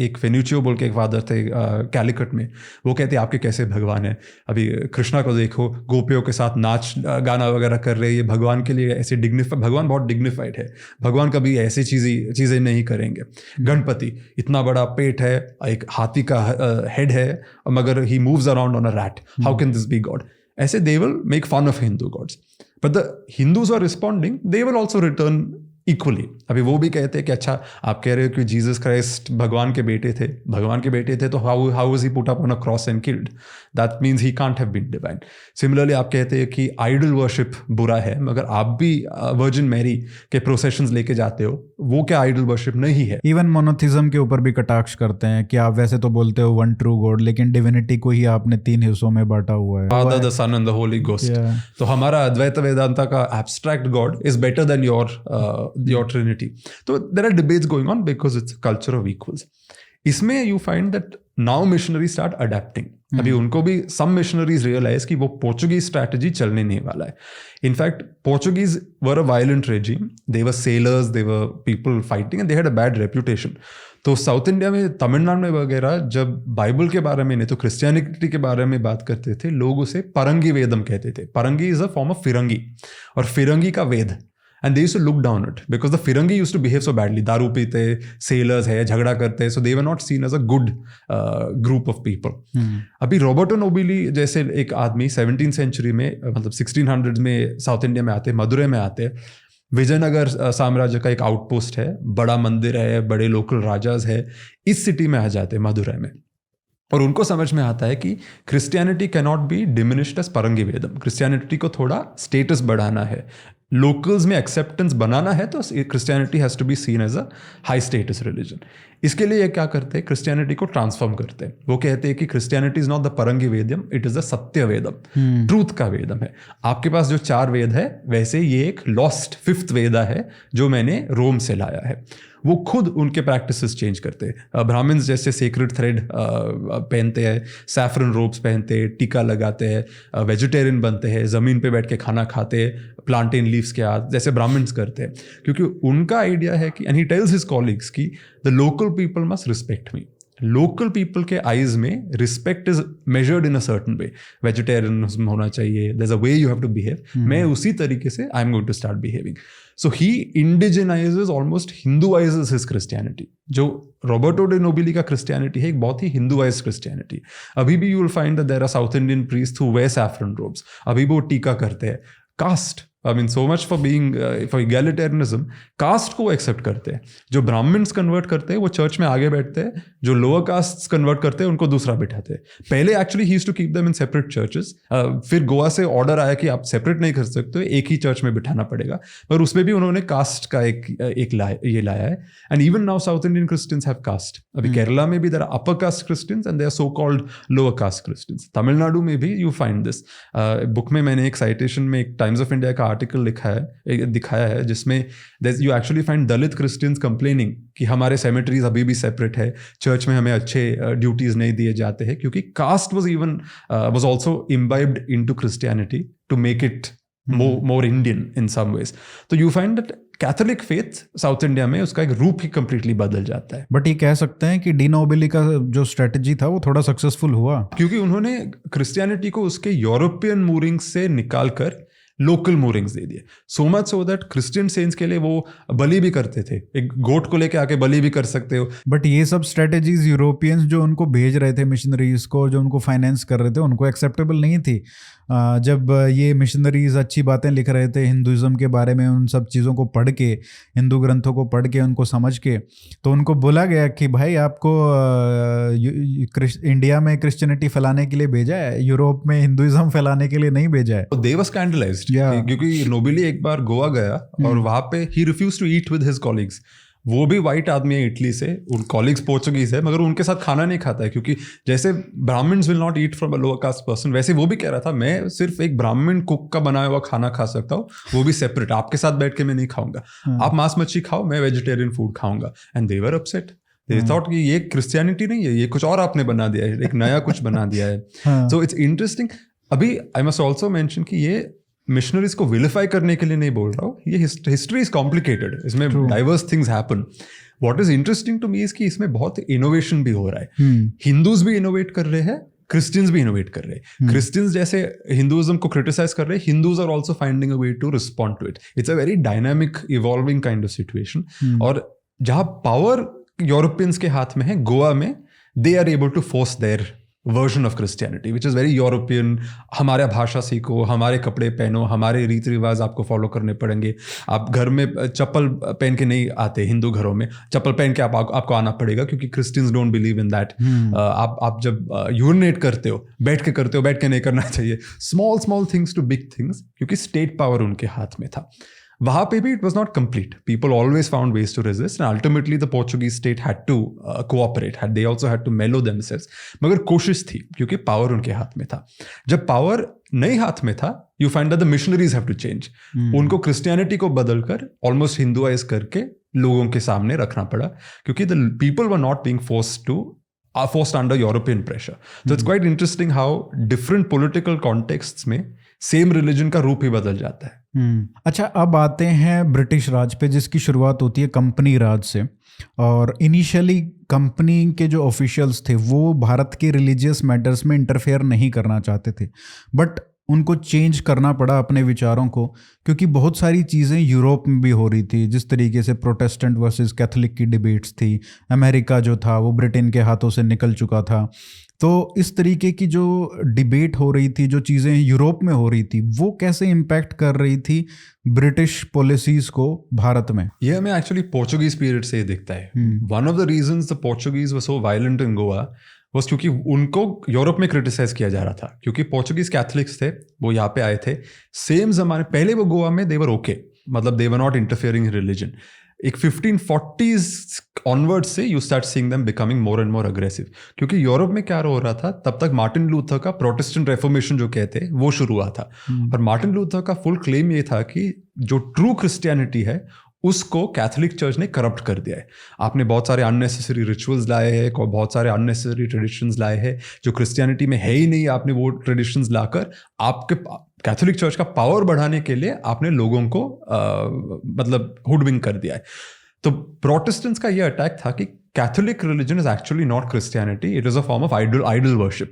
एक फेन्यूचियो बोल के एक फादर थे कैलिकट में, वो कहते हैं आपके कैसे भगवान है. अभी कृष्णा को देखो, गोपियों के साथ नाच गाना वगैरह कर रहे हैं, ये भगवान के लिए ऐसे भगवान बहुत डिग्निफाइड है, भगवान कभी ऐसी चीजें नहीं करेंगे. गणपति इतना बड़ा पेट है, एक हाथी का हेड है, मगर he moves around on a rat, how can this be god. ऐसे they will make fun of Hindu gods, but the Hindus are responding, they will also return equally. अभी वो भी कहते हैं कि अच्छा आप कह रहे हो कि जीसस क्राइस्ट भगवान के बेटे थे, तो how was he put up on a cross and killed, that means he can't have been divine. Similarly आप कहते हैं कि आइडल वर्शिप बुरा है, मगर आप भी वर्जिन मैरी के प्रोसेशंस लेके जाते हो, वो क्या आइडल वर्शिप नहीं है. इवन मोनोथिज्म के ऊपर भी कटाक्ष करते हैं कि आप वैसे तो बोलते हो वन ट्रू गॉड, लेकिन डिविनिटी को ही आपने 3 हिस्सों में बांटा हुआ है, Father, the Son and the Holy Ghost. तो हमारा अद्वैत वेदांता का abstract god is better than your trinity. तो there are debates going on because it's culture of equals. इसमें you find that now missionary start adapting. अभी उनको भी सम missionaries realise कि वो पोर्चुगीज स्ट्रैटेजी चलने नहीं वाला है. In fact Portuguese were a violent regime, they were sellers, they were people fighting, and they had a bad reputation. तो साउथ इंडिया में, तमिलनाडु में वगैरह जब बाइबल के बारे में नहीं तो क्रिश्चियनिटी के बारे में बात करते थे, लोग उसे परंगी वेदम कहते थे. परंगी इज अ फॉर्म ऑफ फिरंगी, और फिरंगी का वेद. and they used to look down it because the Firangi used to behave so badly. दारू पीते, sailors है, झगड़ा करते, so they were not seen as a good group of people. अभी Roberto Nobili जैसे एक आदमी 17th सेंचुरी में, मतलब 1600s में साउथ इंडिया में आते, मदुरै में आते, विजयनगर साम्राज्य का एक आउटपोस्ट है, बड़ा मंदिर है, बड़े लोकल राजाज है, इस सिटी में आ जाते मदुरै में, और उनको समझ में आता है कि Christianity can not be diminished as Parangi Vedam. Christianity को थोड़ा स्टेटस बढ़ाना है, लोकल्स में एक्सेप्टेंस बनाना है, तो Christianity has to be seen as a high status religion. इसके लिए क्या करते हैं, क्रिश्चियनिटी को ट्रांसफॉर्म करते हैं. वो कहते हैं कि Christianity is not the Parangi Vedam, it is the Satya Vedam, truth का वेदम है. आपके पास जो 4 वेद है, वैसे ये एक लॉस्ट 5th वेदा है जो मैंने रोम से लाया है. वो खुद उनके प्रैक्टिसेस चेंज करते हैं. ब्राह्मण्स जैसे सेक्रेड थ्रेड पहनते हैं, सैफरन रोब्स पहनते हैं, टीका लगाते हैं, वेजिटेरियन बनते हैं, ज़मीन पे बैठ के खाना खाते हैं प्लांटेन लीव्स के हाथ, जैसे ब्राह्मण्स करते हैं, क्योंकि उनका आइडिया है कि, and he tells his colleagues की the local people must respect me. Local people के आइज में respect is measured in a certain way. Vegetarianism होना चाहिए, there is a way you have to behave. मैं उसी तरीके से I am going to start behaving. So he indigenises, almost Hinduises his Christianity. जो Roberto de Nobili का Christianity है, एक बहुत ही हिंदुआइज क्रिश्चियनिटी. अभी भी you will find that there are South Indian priest who wear saffron robes. अभी भी वो टीका करते हैं. Caste, I mean so much for being for egalitarianism, caste को एक्सेप्ट करते हैं. जो ब्राह्मण्स कन्वर्ट करते हैं वो चर्च में आगे बैठते हैं, जो लोअर कास्ट कन्वर्ट करते हैं उनको दूसरा बैठाते हैं. पहले actually he used to keep them in separate churches. फिर गोवा से ऑर्डर आया कि आप सेपरेट नहीं कर सकते, एक ही चर्च में बिठाना पड़ेगा, पर उसमें भी उन्होंने कास्ट का एक लाया है. And even now south Indian Christians have cast. अभी केरला में भी there are upper caste Christians and there are so called lower caste Christians. Tamil Nadu में भी यू फाइंड दिस. बुक में मैंने एक साइटेशन में एक टाइम्स ऑफ इंडिया का आर्टिकल दिखाया है जिसमें you actually find Dalit Christians complaining कि हमारे सेमेटरीज अभी भी सेपरेट है, चर्च में हमें अच्छे ड्यूटीज नहीं दिए जाते हैं, क्योंकि caste was also imbibed into Christianity to make it more Indian in some ways. तो you find that Catholic faith South India में उसका एक रूप ही कंप्लीटली बदल जाता है. बट ये कह सकते हैं कि डी नोबिली का जो स्ट्रेटजी था वो थोड़ा सक्सेसफुल हुआ, क्योंकि उन्होंने क्रिश्चियनिटी को उसके यूरोपियन मूरिंग्स से निकाल कर लोकल मूरिंग्स दे दिए. So much so that Christian saints के लिए वो बलि भी करते थे. एक गोट को लेके आके बलि भी कर सकते हो. बट ये सब स्ट्रेटजीज यूरोपियंस जो उनको भेज रहे थे मिशनरीज को, जो उनको फाइनेंस कर रहे थे, उनको एक्सेप्टेबल नहीं थी. जब ये मिशनरीज अच्छी बातें लिख रहे थे हिंदुज़म के बारे में, उन सब चीज़ों को पढ़ के, हिंदू ग्रंथों को पढ़ के, उनको समझ के, तो उनको बोला गया कि भाई आपको इंडिया में क्रिश्चियनिटी फैलाने के लिए भेजा है, यूरोप में हिंदुइज्म फैलाने के लिए नहीं भेजा है. दे वर स्कैंडलाइज्ड क्योंकि नोबिली एक बार गोवा गया और वहां पे he refuse to eat with his colleagues. वो भी वाइट आदमी है इटली से, उन कॉलीग्स पोर्चुगीज है, मगर उनके साथ खाना नहीं खाता है, क्योंकि जैसे Brahmins will not eat from a lower caste person, वैसे वो भी कह रहा था मैं सिर्फ एक ब्राह्मण कुक का बनाया हुआ खाना खा सकता हूँ, वो भी सेपरेट, आपके साथ बैठ के मैं नहीं खाऊंगा. आप मांस मच्छी खाओ, मैं वेजिटेरियन फूड खाऊंगा. And they were upset. They thought कि ये क्रिश्चियनिटी नहीं है, ये कुछ और आपने बना दिया है, एक नया कुछ बना दिया है. सो इट्स इंटरेस्टिंग. अभी आई मस्ट ऑल्सो मेंशन कि ये मिशनरीज को विलिफाई करने के लिए नहीं बोल रहा हूँ, ये हिस्ट्री इज कॉम्प्लिकेटेड, इसमें diverse things happen. What is interesting to me is कि इसमें बहुत इनोवेशन भी हो रहा है. हिंदूज भी इनोवेट कर रहे हैं, क्रिश्चियंस भी इनोवेट कर रहे हैं. क्रिश्चियंस जैसे हिंदुइज्म को क्रिटिसाइज कर रहे हैं, Hindus are also finding a way to respond to it. It's a very dynamic evolving kind of situation. और जहां पावर यूरोपियंस के हाथ में है, गोवा में they are able to force their version of Christianity which is very European. हमारा भाषा सीखो, हमारे कपड़े पहनो, हमारे रीति रिवाज आपको फॉलो करने पड़ेंगे. आप घर में चप्पल पहन के नहीं आते, हिंदू घरों में चप्पल पहन के आपको आना पड़ेगा, क्योंकि Christians don't believe in that. आप जब यूरिनेट करते हो, बैठ के नहीं करना चाहिए. Small things to big things, क्योंकि स्टेट पावर उनके हाथ में था. वहां पे भी it was not complete. People always found ways to resist, and ultimately the Portuguese state had to cooperate, they also had to mellow themselves. मगर कोशिश थी, क्योंकि पावर उनके हाथ में था. जब पावर नहीं हाथ में था, you find that the missionaries have to change. उनको क्रिश्चियनिटी को बदलकर ऑलमोस्ट हिंदुआइज करके लोगों के सामने रखना पड़ा, क्योंकि the people were not being forced under European pressure. So it's quite interesting how different political contexts में सेम रिलीजन का रूप ही बदल जाता है. अच्छा, अब आते हैं ब्रिटिश राज पे, जिसकी शुरुआत होती है कंपनी राज से. और इनिशियली कंपनी के जो ऑफिशियल्स थे वो भारत के रिलीजियस मैटर्स में इंटरफेयर नहीं करना चाहते थे, बट उनको चेंज करना पड़ा अपने विचारों को, क्योंकि बहुत सारी चीज़ें यूरोप में भी हो रही थी। जिस तरीके से प्रोटेस्टेंट वर्सेस कैथोलिक की डिबेट्स थी, अमेरिका जो था वो ब्रिटेन के हाथों से निकल चुका था। तो इस तरीके की जो डिबेट हो रही थी, जो चीज़ें यूरोप में हो रही थी, वो कैसे इम्पैक्ट कर रही थी ब्रिटिश पॉलिसीज़ को भारत में? ये हमें एक्चुअली पोर्चुगीज पीरियड से दिखता है। One of the reasons the Portuguese were so violent इन गोवा बस क्योंकि उनको यूरोप में क्रिटिसाइज किया जा रहा था, क्योंकि पोर्चुगीज कैथोलिक्स थे, वो यहाँ पे आए थे सेम जमाने पहले। वो गोवा में दे वर ओके, मतलब they were not interfering in religion. एक 1540s ऑनवर्ड से you start seeing them becoming more and more aggressive, क्योंकि यूरोप में क्या हो रहा था तब तक मार्टिन लूथर का प्रोटेस्टेंट रेफॉर्मेशन जो कहते हैं वो शुरू हुआ था। और मार्टिन लूथर का फुल क्लेम ये था कि जो ट्रू क्रिश्चियनिटी है उसको कैथोलिक चर्च ने करप्ट कर दिया है। आपने बहुत सारे अननेसेसरी रिचुअल्स लाए हैं, बहुत सारे अननेसेसरी ट्रेडिशंस लाए हैं जो क्रिश्चियनिटी में है ही नहीं। आपने वो ट्रेडिशंस लाकर आपके कैथोलिक चर्च का पावर बढ़ाने के लिए आपने लोगों को मतलब हुडविंग कर दिया है। तो प्रोटेस्टेंट्स का ये अटैक था कि Catholic religion is actually not Christianity, it is a form of idol worship.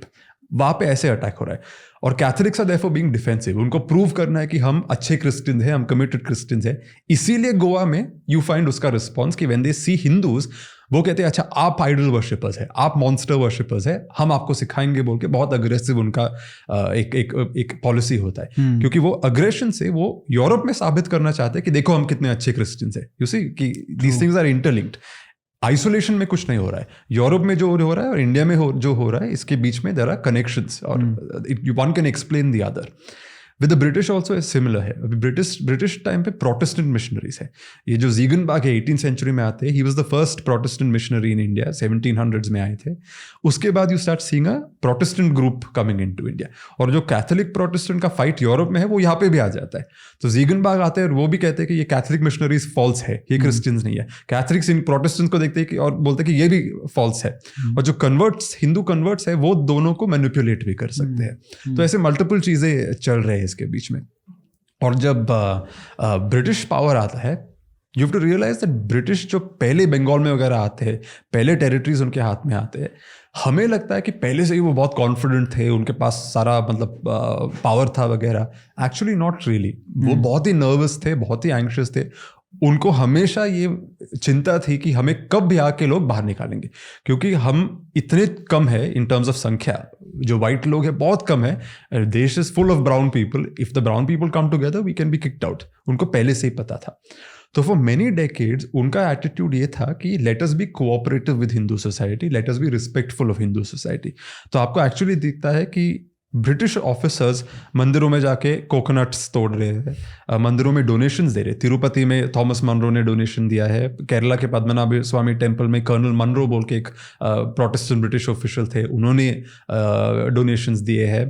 वहां पे ऐसे अटैक हो रहा है और Catholics are therefore being defensive. उनको प्रूव करना है कि हम अच्छे क्रिश्चियंस हैं, हम कमिटेड क्रिश्चियंस हैं। इसीलिए गोवा में यू फाइंड उसका रिस्पॉन्स कि व्हेन दे सी हिंदूज, वो कहते हैं अच्छा आप आइडल वर्शिपर्स है, आप मॉन्स्टर वर्शिपर्स है, हम आपको सिखाएंगे बोल के बहुत अग्रेसिव उनका एक पॉलिसी होता है। क्योंकि वो अग्रेशन से वो यूरोप में साबित करना चाहते हैं कि देखो हम कितने अच्छे क्रिश्चियंस हैं। यू सी कि these things are interlinked. Isolation में कुछ नहीं हो रहा है। यूरोप में जो हो रहा है और इंडिया में जो हो रहा है, इसके बीच में देयर आर कनेक्शंस और one can explain the other. With the British also similar है। अभी ब्रिटिश टाइम पे प्रोटेस्टेंट मिशनरीज है। ये जो ज़ीगनबार्ग है 18th सेंचुरी में आते हैं, he was the first Protestant missionary in India, 1700s में आए थे। उसके बाद you start seeing a Protestant group coming into India. और जो कैथोलिक प्रोटेस्टेंट का फाइट यूरोप में है वो यहाँ पे भी आ जाता है। तो ज़ीगनबार्ग आते हैं और वो भी कहते हैं कि ये कैथोलिक मिशनरीज फॉल्स है, ये क्रिश्चियंस नहीं है। कैथोलिक्स इन प्रोटेस्टेंट्स को देखते हैं कि और बोलते हैं कि ये भी फॉल्स है। और जो कन्वर्ट्स, हिंदू कन्वर्ट्स है, वो दोनों को मैनिपुलेट भी कर सकते हैं। तो ऐसे मल्टीपल चीज़ें चल रहे हैं इसके बीच में। और जब ब्रिटिश पावर आता है, you have to realise that British जो पहले बंगाल में वगैरह आते हैं, पहले टेरिटरीज उनके हाथ में आते हैं, हमें लगता है कि पहले से ही वो बहुत कॉन्फिडेंट थे, उनके पास सारा मतलब पावर था वगैरह। Actually not really. वो बहुत ही नर्वस थे, बहुत ही एंग्शियस थे। उनको हमेशा ये चिंता थी कि हमें कब भी आके लोग बाहर निकालेंगे, क्योंकि हम इतने कम है इन टर्म्स ऑफ संख्या। जो वाइट लोग हैं बहुत कम है। देश is full of brown people. If the brown people come together we can be kicked out. उनको पहले से ही पता था। तो फॉर मेनी डेकेड्स उनका एटीट्यूड ये था कि let us be cooperative with Hindu society, let us be respectful of Hindu society. तो आपको एक्चुअली दिखता है कि ब्रिटिश ऑफिसर्स मंदिरों में जाके कोकोनट्स तोड़ रहे हैं, मंदिरों में डोनेशंस दे रहे। तिरुपति में थॉमस मनरो ने डोनेशन दिया है। केरला के पद्मनाभ स्वामी टेम्पल में कर्नल मनरो बोल के एक प्रोटेस्टेंट ब्रिटिश ऑफिशियल थे, उन्होंने डोनेशंस दिए हैं।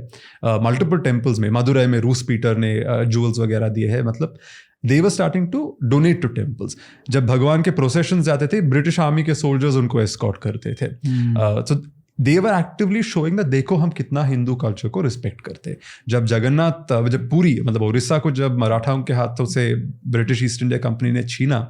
मल्टीपल टेम्पल्स में, मदुरई में रूस पीटर ने जूल्स वगैरह दिए हैं। मतलब they were starting to donate to temples. जब भगवान के प्रोसेशंस जाते थे, ब्रिटिश आर्मी के सोल्जर्स उनको एस्कॉर्ट करते थे। So they were actively showing that देखो हम कितना हिंदू कल्चर को रिस्पेक्ट करते हैं। जब जगन्नाथ, जब पूरी मतलब उड़ीसा को जब मराठाओं के हाथों से ब्रिटिश ईस्ट इंडिया कंपनी ने छीना,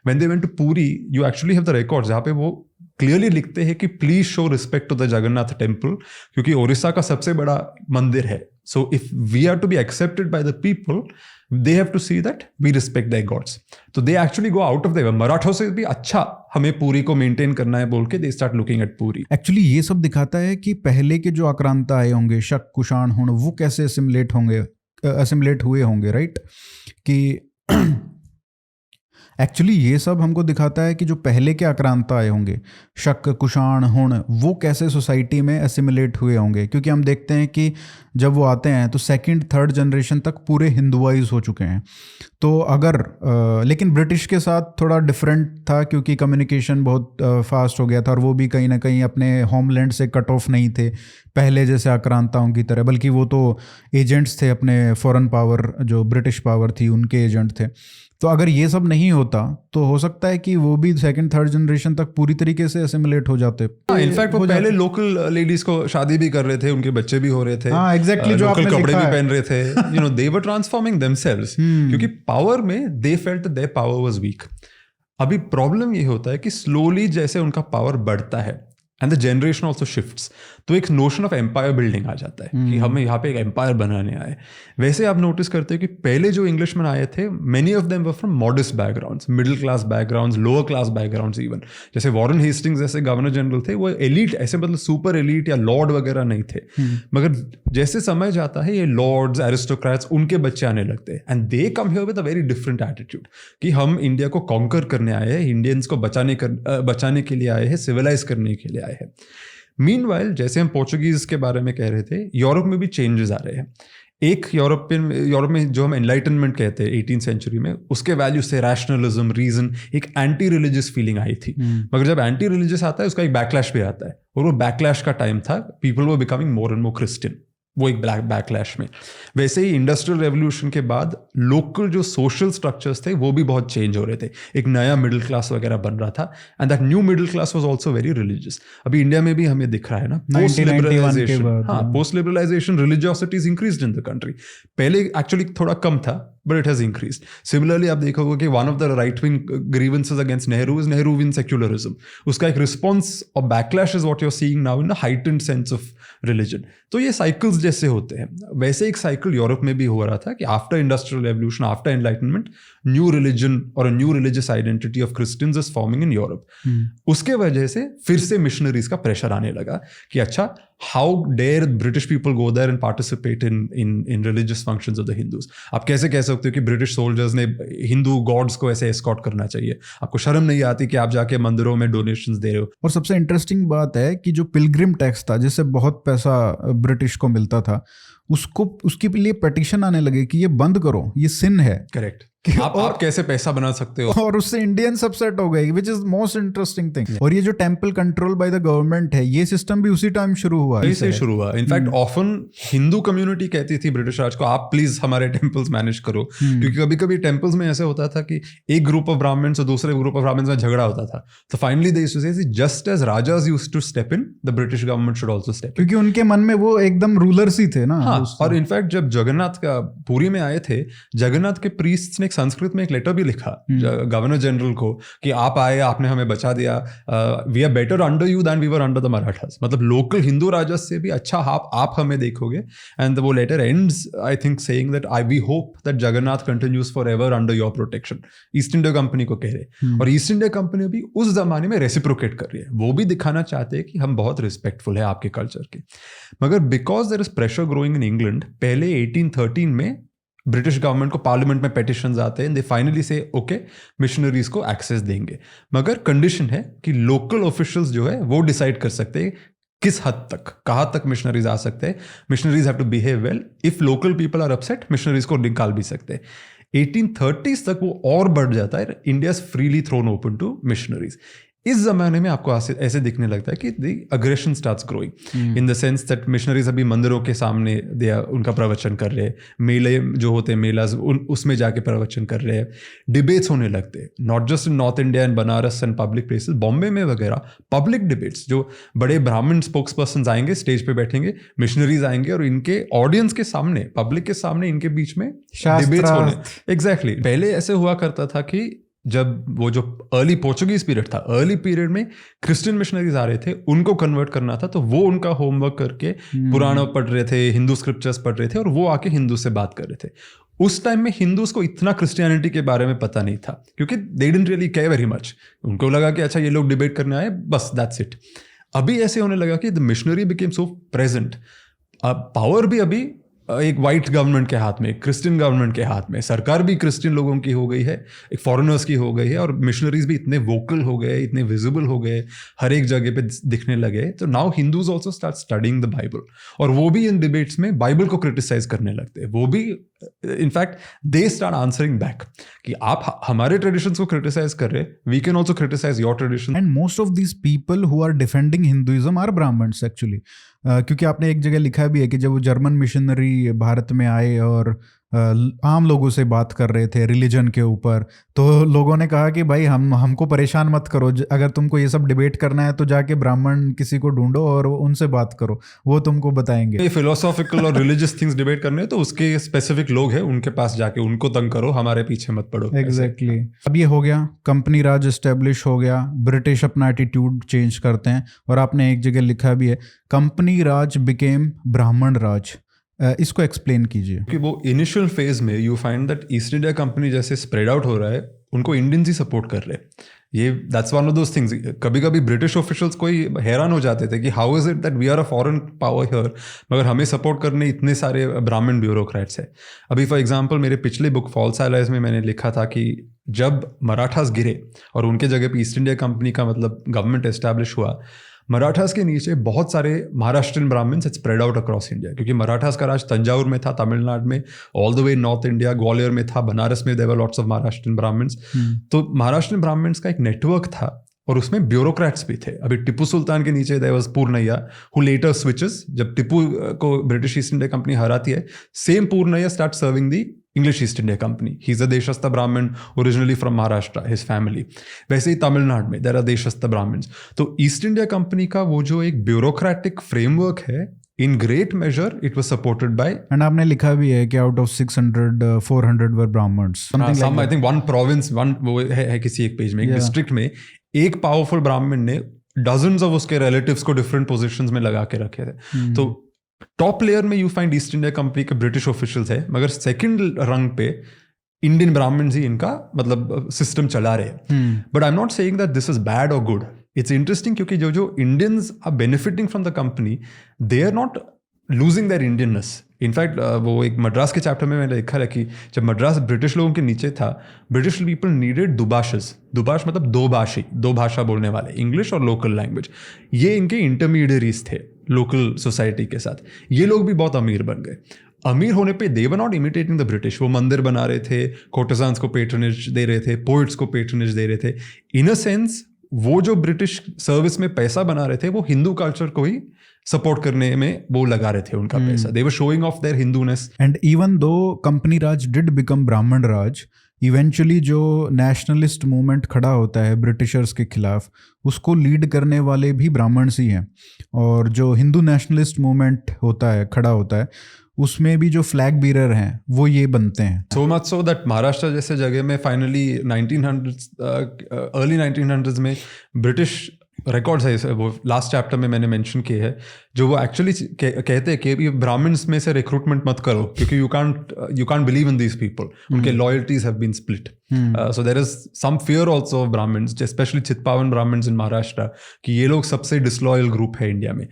when they went to Puri, you actually have the records जहाँ पे वो क्लियरली लिखते हैं कि please show respect to the Jagannath temple, क्योंकि ओडिशा का सबसे बड़ा मंदिर है। So if we are to be accepted by the people, they have to see that we respect their gods. तो they actually go out of the मराठों से भी अच्छा हमें पूरी को मेंटेन करना है बोल के दे स्टार्ट लुकिंग एट पूरी। एक्चुअली ये सब दिखाता है कि पहले के जो आक्रांता आए होंगे, शक कुषाण हुण, वो कैसे असिमुलेट हुए होंगे, राइट? कि एक्चुअली ये सब हमको दिखाता है कि जो पहले के आक्रांता आए होंगे, शक कुषाण हुण, वो कैसे सोसाइटी में असिमुलेट हुए होंगे। क्योंकि हम देखते हैं कि जब वो आते हैं तो सेकंड थर्ड जनरेशन तक पूरे हिंदुआइज हो चुके हैं। तो अगर लेकिन ब्रिटिश के साथ थोड़ा डिफरेंट था, क्योंकि कम्युनिकेशन बहुत फास्ट हो गया था और वो भी कहीं ना कहीं अपने होमलैंड से कट ऑफ नहीं थे पहले जैसे आक्रांताओं की तरह, बल्कि वो तो एजेंट्स थे, अपने फॉरेन पावर जो ब्रिटिश पावर थी उनके एजेंट थे। तो अगर ये सब नहीं होता तो हो सकता है कि वो भी सेकंड थर्ड जनरेशन तक पूरी तरीके से असिमुलेट हो जाते। इनफैक्ट वो पहले लोकल लेडीज को शादी भी कर रहे थे, उनके बच्चे भी हो रहे थे। हाँ, एग्जैक्टली, जो लोकल कपड़े भी पहन रहे थे। You know, they were transforming themselves, क्योंकि पावर में they felt their power was weak. अभी प्रॉब्लम ये होता है कि स्लोली जैसे उनका पावर बढ़ता है, and the generation also shifts, तो एक नोशन ऑफ एम्पायर बिल्डिंग आ जाता है कि हमें यहाँ पे एक एम्पायर बनाने आए। वैसे आप नोटिस करते हो कि पहले जो इंग्लिशमैन आए थे, many of them were from modest backgrounds, middle class backgrounds, lower class backgrounds even. जैसे वॉरेन हेस्टिंग्स जैसे गवर्नर जनरल थे, वो एलीट, ऐसे मतलब सुपर एलीट या लॉर्ड वगैरह नहीं थे, मगर जैसे समय जाता है ये लॉर्ड्स, एरिस्टोक्रेट्स, उनके बच्चे आने लगते हैं, and they come here with a very different attitude कि हम इंडिया को कॉन्कर करने आए हैं, इंडियंस को बचाने के लिए आए हैं, सिविलाइज करने के लिए आए हैं। मीनवाइल, जैसे हम पोर्चुगीज के बारे में कह रहे थे, यूरोप में भी चेंजेस आ रहे हैं। एक यूरोप में जो हम एनलाइटनमेंट कहते हैं 18th सेंचुरी में, उसके वैल्यू से रैशनलिज्म, रीजन, एक एंटी रिलीजियस फीलिंग आई थी। मगर जब एंटी रिलीजियस आता है उसका एक बैकलैश भी आता है, और वो बैकलैश का टाइम था, people were becoming more and more Christian, वो एक बैकलैश में। वैसे ही इंडस्ट्रियल रेवोल्यूशन के बाद लोकल जो सोशल स्ट्रक्चर्स थे वो भी बहुत चेंज हो रहे थे, एक नया मिडिल क्लास वगैरह बन रहा था, and that new middle class was also very religious. अभी इंडिया में भी हमें दिख रहा है ना, post liberalisation, post liberalisation, religiosity is increased in the country. पहले एक्चुअली थोड़ा कम था, but it has increased. Similarly, आप देखोगे कि one of the right-wing grievances against Nehru is Nehruvian secularism. उसका एक response और backlash is what you're seeing now in a heightened sense of religion. तो ये cycles जैसे होते हैं। वैसे एक cycle यूरोप में भी हो रहा था कि after industrial revolution, after enlightenment, new religion or a new religious identity of Christians is forming in Europe. उसके वजह से फिर से मिशनरीज का प्रेशर आने लगा कि अच्छा, how dare British people go there and participate in religious functions of the Hindus? आप कैसे कह सकते हो कि ब्रिटिश सोल्जर्स ने हिंदू गॉड्स को ऐसे एस्कॉर्ट करना चाहिए? आपको शर्म नहीं आती कि आप जाके मंदिरों में डोनेशंस दे रहे हो? और सबसे इंटरेस्टिंग बात है कि जो पिलग्रिम टैक्स था, जिससे बहुत पैसा ब्रिटिश को मिलता था, उसके लिए पिटीशन आने लगे कि ये बंद करो, ये सिन है। करेक्ट। आप कैसे पैसा बना सकते हो? और उससे इंडियन अपसेट हो गए, which is most interesting thing. और ये जो temple control by the government है, ये सिस्टम भी उसी टाइम शुरू हुआ, इसे शुरू हुआ। इनफैक्ट ऑफन हिंदू कम्युनिटी कहती थी ब्रिटिश राज को, आप प्लीज हमारे टेंपल्स मैनेज करो, क्योंकि कभी कभी टेंपल्स में ऐसे होता था कि एक ग्रुप ऑफ ब्राह्मण्स और दूसरे ग्रुप ऑफ ब्राह्मण्स में झगड़ा होता था, तो finally they used to say just as Rajas used to step in, the British government should also step in, क्योंकि उनके मन में वो एकदम रूलर्स ही थे ना। हाँ, और इनफैक्ट जब जगन्नाथ का पुरी में आए थे, जगन्नाथ के प्रीस्ट्स ने एक संस्कृत में एक लेटर भी लिखा गवर्नर जनरल को कि आप आए, आपने हमें बचा दिया, we are better under you than we were under the Marathas. मतलब लोकल हिंदू राजा से भी अच्छा आप हमें देखोगे। एंड वो letter ends I think saying that we hope that Jagannath continues for ever under your protection. East India Company को कह रहे, और ईस्ट इंडिया कंपनी भी उस जमाने में रेसिप्रोकेट कर रही है, वो भी दिखाना चाहते हैं कि हम बहुत रिस्पेक्टफुल है आपके कल्चर के। मगर because there is pressure growing in England, पहले 1813 में ब्रिटिश गवर्नमेंट को पार्लियामेंट में पेटिशंस आते हैं, they finally say okay missionaries को एक्सेस देंगे, मगर कंडीशन है कि लोकल ऑफिशियल्स जो है वो डिसाइड कर सकते हैं किस हद तक, कहाँ तक मिशनरीज आ सकते हैं। Missionaries have to behave well, if local people are upset missionaries को निकाल भी सकते हैं। 1830s तक वो और बढ़ जाता है, India is freely thrown open to missionaries. इस जमाने में आपको ऐसे दिखने लगता है कि the aggression starts growing in the sense that missionaries अभी मंदिरों के सामने उनका प्रवचन कर रहे हैं, मेले जो होते हैं मेलाज उसमें जाके प्रवचन कर रहे हैं, डिबेट्स होने लगते हैं, not just in north India and Banaras and public places, Bombay में वगैरह पब्लिक डिबेट्स, जो बड़े ब्राह्मण स्पोक्स पर्सन आएंगे, स्टेज पे बैठेंगे, मिशनरीज आएंगे और इनके ऑडियंस के सामने, पब्लिक के सामने इनके बीच में डिबेट्स होने। एग्जैक्टली। पहले ऐसे हुआ करता था कि जब वो जो अर्ली पोर्चुगीज पीरियड था, अर्ली पीरियड में क्रिश्चियन मिशनरीज आ रहे थे, उनको कन्वर्ट करना था, तो वो उनका होमवर्क करके पुराना पढ़ रहे थे, हिंदू स्क्रिप्चर्स पढ़ रहे थे, और वो आके हिंदू से बात कर रहे थे। उस टाइम में हिंदूज को इतना क्रिश्चियनिटी के बारे में पता नहीं था, क्योंकि they didn't really care very much. उनको लगा कि अच्छा ये लोग डिबेट करने आए, बस दैट्स इट। अभी ऐसे होने लगा कि the missionary became so present, power भी अभी एक वाइट गवर्नमेंट के हाथ में, क्रिश्चियन गवर्नमेंट के हाथ में, सरकार भी क्रिश्चियन लोगों की हो गई है, एक फॉरेनर्स की हो गई है, और मिशनरीज भी इतने वोकल हो गए, इतने विजिबल हो गए, हर एक जगह पे दिखने लगे। तो now Hindus also start studying the Bible, और वो भी इन डिबेट्स में बाइबल को क्रिटिसाइज करने लगते हैं। वो भी in fact they start answering back कि आप हमारे ट्रेडिशंस को क्रिटिसाइज कर रहे, we can also criticise your tradition. And most of these people who are defending Hinduism are Brahmins actually, क्योंकि आपने एक जगह लिखा भी है कि जब वो जर्मन मिशनरी भारत में आए और आम लोगों से बात कर रहे थे रिलीजन के ऊपर, तो लोगों ने कहा कि भाई हमको परेशान मत करो, अगर तुमको ये सब डिबेट करना है तो जाके ब्राह्मण किसी को ढूंढो और उनसे बात करो, वो तुमको बताएंगे। फिलोसॉफिकल और रिलीजियस थिंग्स डिबेट करने हैं तो उसके स्पेसिफिक लोग हैं, उनके पास जाके उनको तंग करो, हमारे पीछे मत पड़ो। एग्जैक्टली अब ये हो गया, कंपनी राज एस्टेब्लिश हो गया, ब्रिटिश अपना एटीट्यूड चेंज करते हैं, और आपने एक जगह लिखा भी है कंपनी राज बिकेम ब्राह्मण राज। इसको एक्सप्लेन कीजिए। कि वो इनिशियल फेज में you find that east India company जैसे स्प्रेड आउट हो रहा है, उनको इंडियंस ही सपोर्ट कर रहे हैं। ये that's one of those things. कभी कभी ब्रिटिश ऑफिशियल्स को ही हैरान हो जाते थे कि how is it that we are a foreign power here, मगर हमें सपोर्ट करने इतने सारे ब्राह्मण ब्यूरोक्रेट्स हैं। अभी फॉर एग्जांपल मेरे पिछले बुक फॉल्स एलाइज में मैंने लिखा था कि जब मराठास गिरे और उनके जगह पे ईस्ट इंडिया कंपनी का मतलब गवर्नमेंट एस्टैब्लिश हुआ, मराठास के नीचे बहुत सारे Maharashtrian Brahmins spread out across India, क्योंकि मराठास का राज तंजावुर में था, तमिलनाडु में, all the way north India, Gwalior में था, बनारस में there were lots of Maharashtrian Brahmins. तो महाराष्ट्रियन ब्राह्मण्स का एक नेटवर्क था और उसमें ब्यूरोक्रेट्स भी थे। अभी टिप्पू सुल्तान के नीचे there was Purnaiah who later switches, जब टिप्पू को ब्रिटिश ईस्ट इंडिया कंपनी हराती है, same Purnaiah start serving the English East India Company. He's a Deshastha Brahmin originally from Maharashtra, his family. वैसे ही तमिलनाडु में there are Deshastha Brahmins. तो ईस्ट इंडिया कंपनी का वो जो एक ब्यूरोक्रेटिक फ्रेमवर्क है, in great measure it was supported by, and आपने लिखा भी है कि out of 600 400 were Brahmins, something like I think one province, वो है किसी एक पेज में, एक डिस्ट्रिक्ट में एक पावरफुल ब्राह्मण ने डजन्स ऑफ उसके रिलेटिव्स को डिफरेंट पोजीशंस में लगा के रखे थे। तो टॉप लेयर में you find east India company के ब्रिटिश ऑफिशियल्स है, मगर सेकंड रंग पे इंडियन ब्राह्मण्स ही इनका मतलब सिस्टम चला रहे हैं। But I am not saying that this is bad और गुड, इट्स इंटरेस्टिंग, क्योंकि जो Indians are benefiting from the company, they are not losing their Indianness. In fact वो एक मद्रास के चैप्टर में मैंने लिखा है कि जब मद्रास ब्रिटिश लोगों के नीचे था, ब्रिटिश पीपल नीडेड दुबाशस, दुबाश मतलब दो भाषी, दो भाषा बोलने वाले, इंग्लिश और लोकल लैंग्वेज। ये इनके इंटरमीडियरीज थे लोकल सोसाइटी के साथ। ये लोग भी बहुत अमीर बन गए। अमीर होने पे they were not imitating the British, वो मंदिर बना रहे थे, कोर्टिजान्स को पेट्रनेज दे रहे थे, पोइट्स को पेट्रनेज दे रहे थे। इन अ सेंस वो जो ब्रिटिश सर्विस में पैसा बना रहे थे, वो हिंदू कल्चर को ही सपोर्ट करने में वो लगा रहे थे उनका पैसा। They were showing off their Hinduness. And even though company Raj did become Brahmin Raj, eventually जो नेशनलिस्ट मूवमेंट खड़ा होता है ब्रिटिशर्स के खिलाफ, उसको लीड करने वाले भी ब्राह्मण्स ही हैं। और जो हिंदू नेशनलिस्ट मूवमेंट होता है, खड़ा होता है, उसमें भी जो फ्लैग बीरर हैं वो ये बनते हैं। सो मच सो दैट महाराष्ट्र जैसे जगह में फाइनली 1900s अर्ली 1900s में ब्रिटिश रिकॉर्ड्स है, वो लास्ट चैप्टर में मैंने मेंशन किए हैं, जो वो एक्चुअली कहते हैं कि ब्राह्मण्स में से रिक्रूटमेंट मत करो, क्योंकि you can't believe in these people, उनके loyalties have been split. So there is some fear also of Brahmins, specially Chitpavan Brahmins in Maharashtra, कि ये लोग सबसे डिसलॉयल ग्रुप है इंडिया में।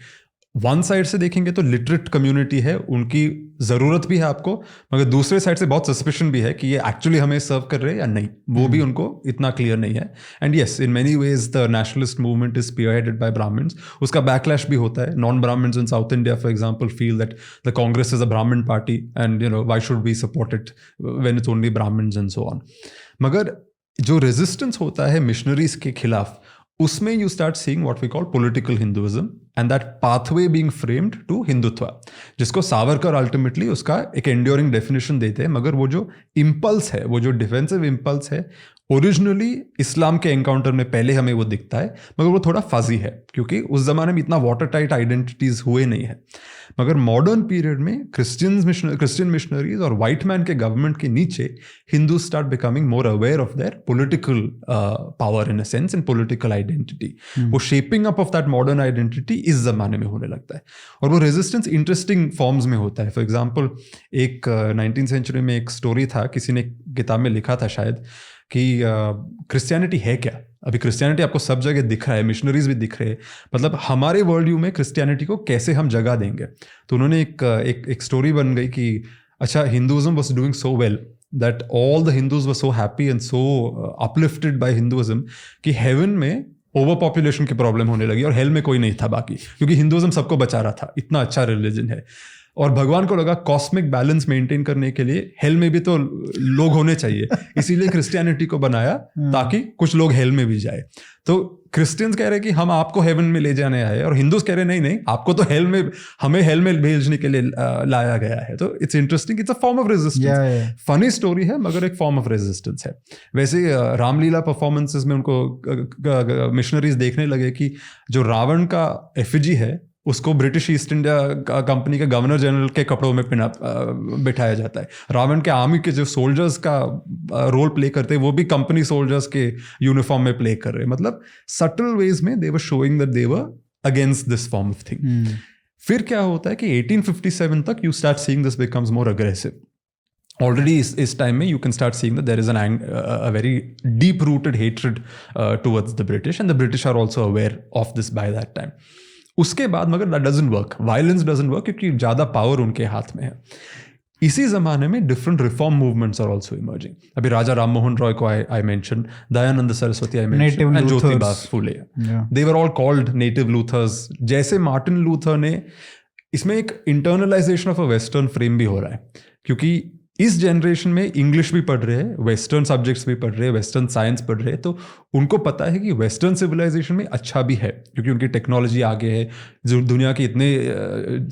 वन साइड से देखेंगे तो लिटरेट कम्युनिटी है, उनकी ज़रूरत भी है आपको, मगर दूसरे साइड से बहुत सस्पिशन भी है कि ये एक्चुअली हमें सर्व कर रहे हैं या नहीं, वो भी उनको इतना क्लियर नहीं है। And yes, in many ways the nationalist movement is spearheaded by Brahmins. उसका बैकलैश भी होता है। Non Brahmins in South India for example feel that the Congress is a Brahmin party and why should we support it when it's only Brahmins and so on. मगर जो resistance होता है missionaries के खिलाफ, उसमें you start seeing what we call political Hinduism and that pathway being framed to Hindutva, जिसको Savarkar ultimately उसका एक एंड्योरिंग डेफिनेशन देते हैं। मगर वो जो इम्पल्स है, वो जो डिफेंसिव इम्पल्स है, ओरिजिनली इस्लाम के एनकाउंटर में पहले हमें वो दिखता है, मगर वो थोड़ा फाजी है, क्योंकि उस जमाने में इतना वाटर टाइट आइडेंटिटीज हुए नहीं है। मगर मॉडर्न पीरियड में क्रिश्चियन मिशनरीज और वाइट मैन के गवर्नमेंट के नीचे Hindu start becoming more aware of their political power in a sense and political identity. वो shaping up of that modern identity इस जमाने में होने लगता है, और वो रेजिस्टेंस इंटरेस्टिंग फॉर्म्स में होता है। फॉर एग्जाम्पल एक 19th सेंचुरी में एक स्टोरी था, किसी ने किताब में लिखा था शायद, कि क्रिश्चियनिटी है क्या। अभी क्रिश्चियनिटी आपको सब जगह दिख रहा है, मिशनरीज भी दिख रहे हैं, मतलब हमारे वर्ल्ड व्यू में क्रिश्चियनिटी को कैसे हम जगह देंगे। तो उन्होंने एक स्टोरी बन गई कि अच्छा, Hinduism was doing so well that all the Hindus were so happy and so uplifted by Hinduism कि हेवन में ओवर पॉपुलेशन की प्रॉब्लम होने लगी और हेल में कोई नहीं था बाकी, क्योंकि हिंदुइज्म सबको बचा रहा था, इतना अच्छा रिलीजन है। और भगवान को लगा कॉस्मिक बैलेंस मेंटेन करने के लिए हेल में भी तो लोग होने चाहिए, इसीलिए क्रिश्चियनिटी को बनाया ताकि कुछ लोग हेल में भी जाए। तो क्रिश्चियंस कह रहे हैं कि हम आपको हेवन में ले जाने आए, और हिंदूज कह रहे नहीं नहीं, आपको तो हेल में, हमें हेल में भेजने के लिए लाया गया है। तो it's interesting, it's a form of resistance. Funny story है मगर एक फॉर्म ऑफ रेजिस्टेंस है। वैसे रामलीला परफॉर्मेंसेस में उनको मिशनरीज देखने लगे कि जो रावण का एफिजी है उसको ब्रिटिश ईस्ट इंडिया कंपनी के गवर्नर जनरल के कपड़ों में बिठाया जाता है। रावण के आर्मी के जो सोल्जर्स का रोल प्ले करते हैं वो भी कंपनी सोल्जर्स के यूनिफॉर्म में प्ले कर रहे हैं। मतलब सटल वेज में they were showing that they were against this form of thing. फिर क्या होता है कि 1857 तक you start seeing this becomes more aggressive. Already इस टाइम में you can start seeing that there is a very deep rooted hatred towards the British, and the British are also aware of this by that time. उसके बाद मगर that doesn't work, violence doesn't work, क्योंकि ज़्यादा power उनके हाथ में है। इसी जमाने में different reform movements are also emerging. अभी राजा राम मोहन रॉय को I mention, Dayanand Saraswati I mention, and Jyotiba Phule, they were all called native Luthers. जैसे मार्टिन लूथर ने, इसमें एक internalisation of a western frame भी हो रहा है, क्योंकि इस जनरेशन में इंग्लिश भी पढ़ रहे हैं, वेस्टर्न सब्जेक्ट्स भी पढ़ रहे हैं, वेस्टर्न साइंस पढ़ रहे हैं, तो उनको पता है कि वेस्टर्न सिविलाइजेशन में अच्छा भी है, क्योंकि उनकी टेक्नोलॉजी आगे है, जो दुनिया के इतने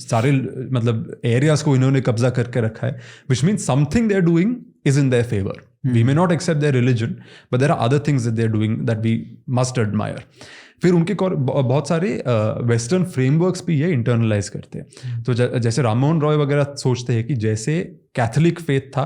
सारे मतलब एरियाज को इन्होंने कब्जा करके रखा है, which means something they are doing is in their favour. We may not accept their religion, but there are other things that they are doing that we must admire. फिर उनके बहुत सारे वेस्टर्न फ्रेमवर्क्स भी ये internalise करते हैं। तो जैसे राममोहन रॉय वगैरह सोचते हैं कि जैसे कैथोलिक फेथ था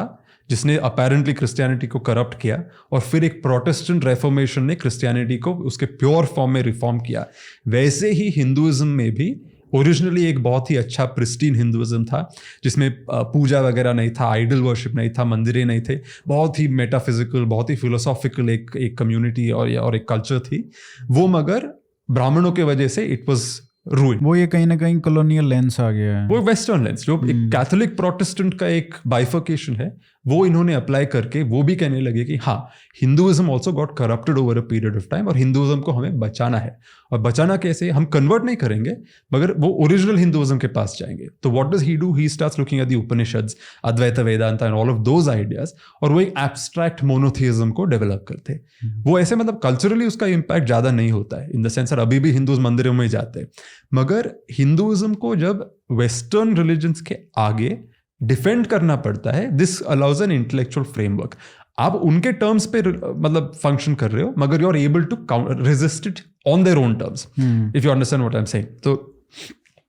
जिसने अपेरेंटली क्रिश्चियनिटी को करप्ट किया, और फिर एक प्रोटेस्टेंट रेफॉर्मेशन ने क्रिश्चियनिटी को उसके प्योर फॉर्म में रिफॉर्म किया, वैसे ही हिंदुइज्म में भी ओरिजिनली एक बहुत ही अच्छा प्रिस्टीन हिंदुइज्म था, जिसमें पूजा वगैरह नहीं था, आइडल वर्शिप नहीं था, मंदिरें नहीं थे, बहुत ही मेटाफिजिकल, बहुत ही फिलोसॉफिकल एक कम्युनिटी और एक कल्चर थी वो। मगर ब्राह्मणों के वजह से इट वाज रूइन। वो ये कहीं ना कहीं कॉलोनियल लेंस आ गया है, वो वेस्टर्न लेंस जो एक कैथोलिक प्रोटेस्टेंट का एक बाइफर्केशन है, वो इन्होंने अप्लाई करके वो भी कहने लगे कि हाँ, Hinduism also got corrupted over a period of time, और हिंदुइज्म को हमें बचाना है। और बचाना कैसे? हम कन्वर्ट नहीं करेंगे, मगर वो ओरिजिनल हिंदुइज्म के पास जाएंगे। तो what does he do? He starts looking at the Upanishads, Advaita Vedanta and all of those ideas, और वो एक एब्स्ट्रैक्ट मोनोथियज्म को डेवलप करते हैं। वो ऐसे मतलब कल्चरली उसका इम्पैक्ट ज्यादा नहीं होता है, इन द सेंस अभी भी हिंदूज मंदिरों में जाते हैं, मगर हिंदुइज्म को जब वेस्टर्न रिलीजन्स के आगे डिफेंड करना पड़ता है, this allows an intellectual framework. आप उनके टर्म्स पे मतलब फंक्शन कर रहे हो, मगर you are able to resist it on their own terms, if you understand what I am saying. तो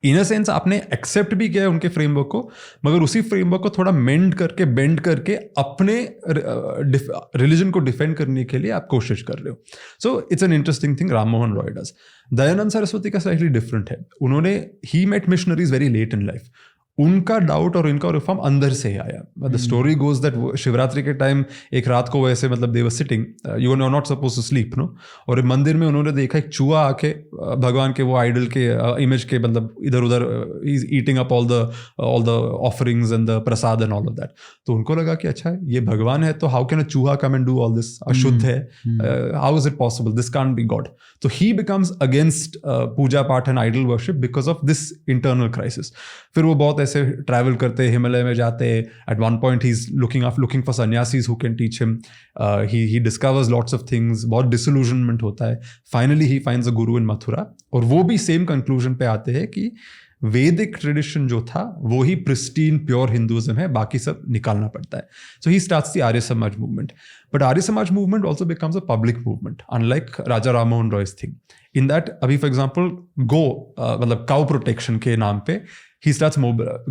इन अ सेंस आपने एक्सेप्ट भी किया उनके फ्रेमवर्क को, मगर उसी फ्रेमवर्क को थोड़ा मेंड करके, बेंड करके अपने रिलीजन को डिफेंड करने के लिए आप कोशिश कर रहे हो। So it's an interesting thing Ram Mohan Roy does. Dayanand Saraswati का स्लाइटली डिफरेंट है। उन्होंने he met missionaries very late in life. उनका डाउट और इनका रिफॉर्म अंदर से ही आया। The story goes that Shivratri के टाइम एक रात को वैसे मतलब they were sitting, you are not suppose to sleep no, और मंदिर में उन्होंने देखा एक चूहा आके भगवान के वो आइडल के इमेज के मतलब इधर उधर is eating up all the offerings and the Prasad and all of that. तो उनको लगा कि अच्छा ये भगवान है तो हाउ कैन अ चूहा come and do all this, अशुद्ध है, how is it possible, this can't be God. तो ही बिकम्स अगेंस्ट पूजा पाठ and idol worship because of this internal crisis. फिर वो बहुत ऐसे ट्रैवल करते, हिमालय में जाते। At one point he is looking for sannyasis who can teach him. He discovers lots of things, बहुत डिसइल्यूजनमेंट होता है। फाइनली ही फाइंड्स अ गुरु इन मथुरा, और वो भी सेम कंक्लूजन पे आते हैं कि वैदिक ट्रेडिशन जो था वो ही प्रिस्टीन प्योर हिंदुइज्म है, बाकी सब निकालना पड़ता है। सो he starts the Arya Samaj movement, but Arya Samaj movement also becomes a public movement, unlike Raja Ram Mohan Roy's thing. In that अभी फॉर एग्जाम्पल मतलब काउ प्रोटेक्शन के नाम पे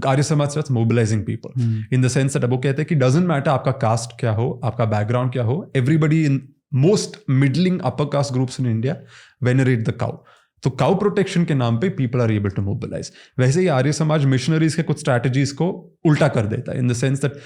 Arya Samaj starts mobilising people in the sense that वो कहते हैं कि डजंट मैटर आपका कास्ट क्या हो, आपका बैकग्राउंड क्या हो, everybody in most middling upper caste groups in India venerate the cow. तो काउ प्रोटेक्शन के नाम पे people are able to mobilise. वैसे ही आर्य समाज मिशनरीज के कुछ स्ट्रैटेजीज को उल्टा कर देता है, in the sense that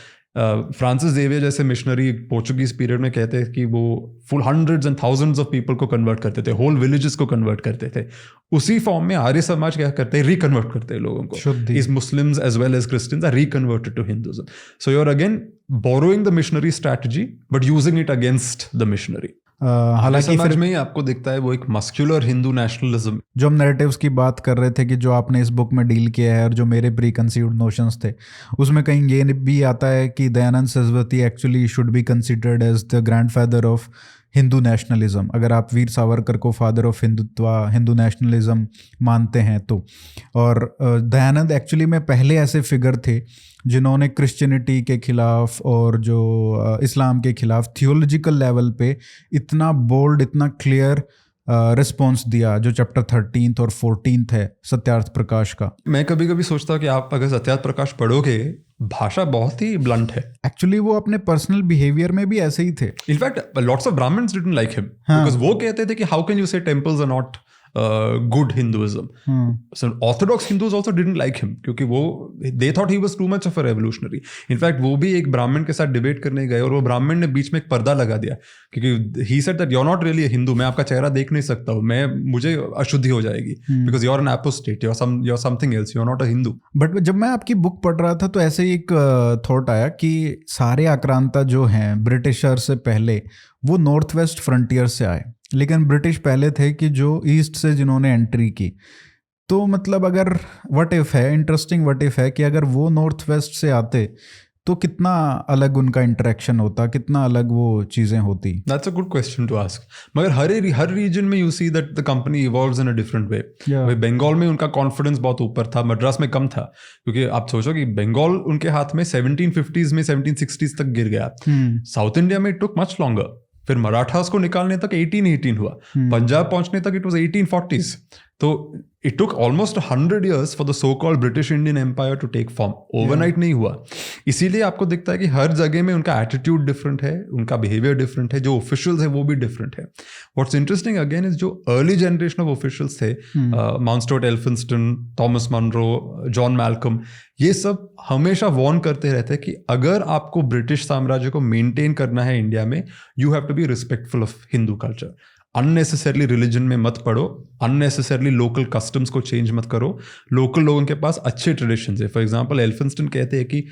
Francis Xavier जैसे मिशनरी पोर्चुगीज पीरियड में कहते हैं कि वो full hundreds and thousands of people को कन्वर्ट करते थे, होल विलेजेस को कन्वर्ट करते थे। उसी फॉर्म में आर्य समाज क्या करते हैं, रिकन्वर्ट करते हैं लोगों को। इस Muslims as well as Christians are reconverted to Hinduism. So you are again borrowing the missionary strategy but using it against the missionary. हालांकि समाज फिर में ही आपको दिखता है वो एक मस्कुलर हिंदू नेशनलिज्म। जो हम नैरेटिव्स की बात कर रहे थे कि जो आपने इस बुक में डील किया है और जो मेरे प्री कंसीव्ड नोशंस थे, उसमें कहीं ये भी आता है कि Dayanand Saraswati actually should be considered as the grandfather of Hindu nationalism, अगर आप वीर सावरकर को फादर ऑफ हिंदू नेशनलिज्म मानते हैं तो। और दयानंद एक्चुअली में पहले ऐसे फिगर थे जिन्होंने क्रिश्चियनिटी के खिलाफ और जो इस्लाम के खिलाफ थियोलॉजिकल लेवल पे इतना बोल्ड, इतना क्लियर रिस्पॉन्स दिया, जो चैप्टर 13 और 14 है सत्यार्थ प्रकाश का। मैं कभी कभी सोचता हूँ कि आप अगर सत्यार्थ प्रकाश पढ़ोगे, भाषा बहुत ही ब्लंट है। एक्चुअली वो अपने पर्सनल बिहेवियर में भी ऐसे ही थे। In fact lots of Brahmins didn't like him हाँ। बिकॉज वो कहते थे कि how can you say temples are not good Hinduism. So orthodox Hindus also didn't like him क्योंकि वो they thought he was too much of a revolutionary. In fact वो भी एक ब्राह्मण के साथ डिबेट करने गए और वो ब्राह्मण ने बीच में एक पर्दा लगा दिया क्योंकि he said that you are not really a Hindu, मैं आपका चेहरा देख नहीं सकता हूँ, मुझे अशुद्धि हो जाएगी because you are an apostate, you are something else, you are not a Hindu. But जब मैं आपकी बुक पढ़ रहा था तो ऐसे ही एक थॉट आया कि सारे आक्रांता जो हैं ब्रिटिशर से पहले वो नॉर्थ वेस्ट फ्रंटियर से आए, लेकिन ब्रिटिश पहले थे कि जो ईस्ट से जिन्होंने एंट्री की। तो मतलब अगर व्हाट इफ है, इंटरेस्टिंग व्हाट इफ है कि अगर वो नॉर्थ वेस्ट से आते तो कितना अलग उनका इंटरेक्शन होता, कितना अलग वो चीज़ें होती। That's a good question to ask. मगर हर रीजन में you see that the company evolves in a different way. Bengal में उनका कॉन्फिडेंस बहुत ऊपर था, मद्रास में कम था, क्योंकि आप सोचो कि बंगाल उनके हाथ में 1750s में 1760s तक गिर गया। साउथ इंडिया में इट टुक मच लॉन्गर। फिर मराठास को निकालने तक 1818 हुआ, पंजाब पहुंचने तक इट वाज 1840s। तो it took almost 100 years for the so called British Indian empire to take form. Overnight नहीं हुआ। इसीलिए आपको दिखता है कि हर जगह में उनका एटीट्यूड डिफरेंट है, उनका बिहेवियर डिफरेंट है, जो ऑफिशियल्स है वो भी डिफरेंट है। व्हाट्स इंटरेस्टिंग अगेन इज जो अर्ली जनरेशन ऑफ ऑफिशियल्स थे, Mount Stuart Elphinstone, Thomas Munro, John Malcolm, ये सब हमेशा वॉर्न करते रहते हैं कि अगर आपको ब्रिटिश साम्राज्य को मेंटेन करना है इंडिया में, you have to be respectful of Hindu culture. Unnecessarily religion में मत पढ़ो, अननेसेसरली लोकल कस्टम्स को चेंज मत करो। लोकल लोगों के पास अच्छे ट्रेडिशंस है। फॉर एग्जांपल एल्फिंस्टन कहते हैं कि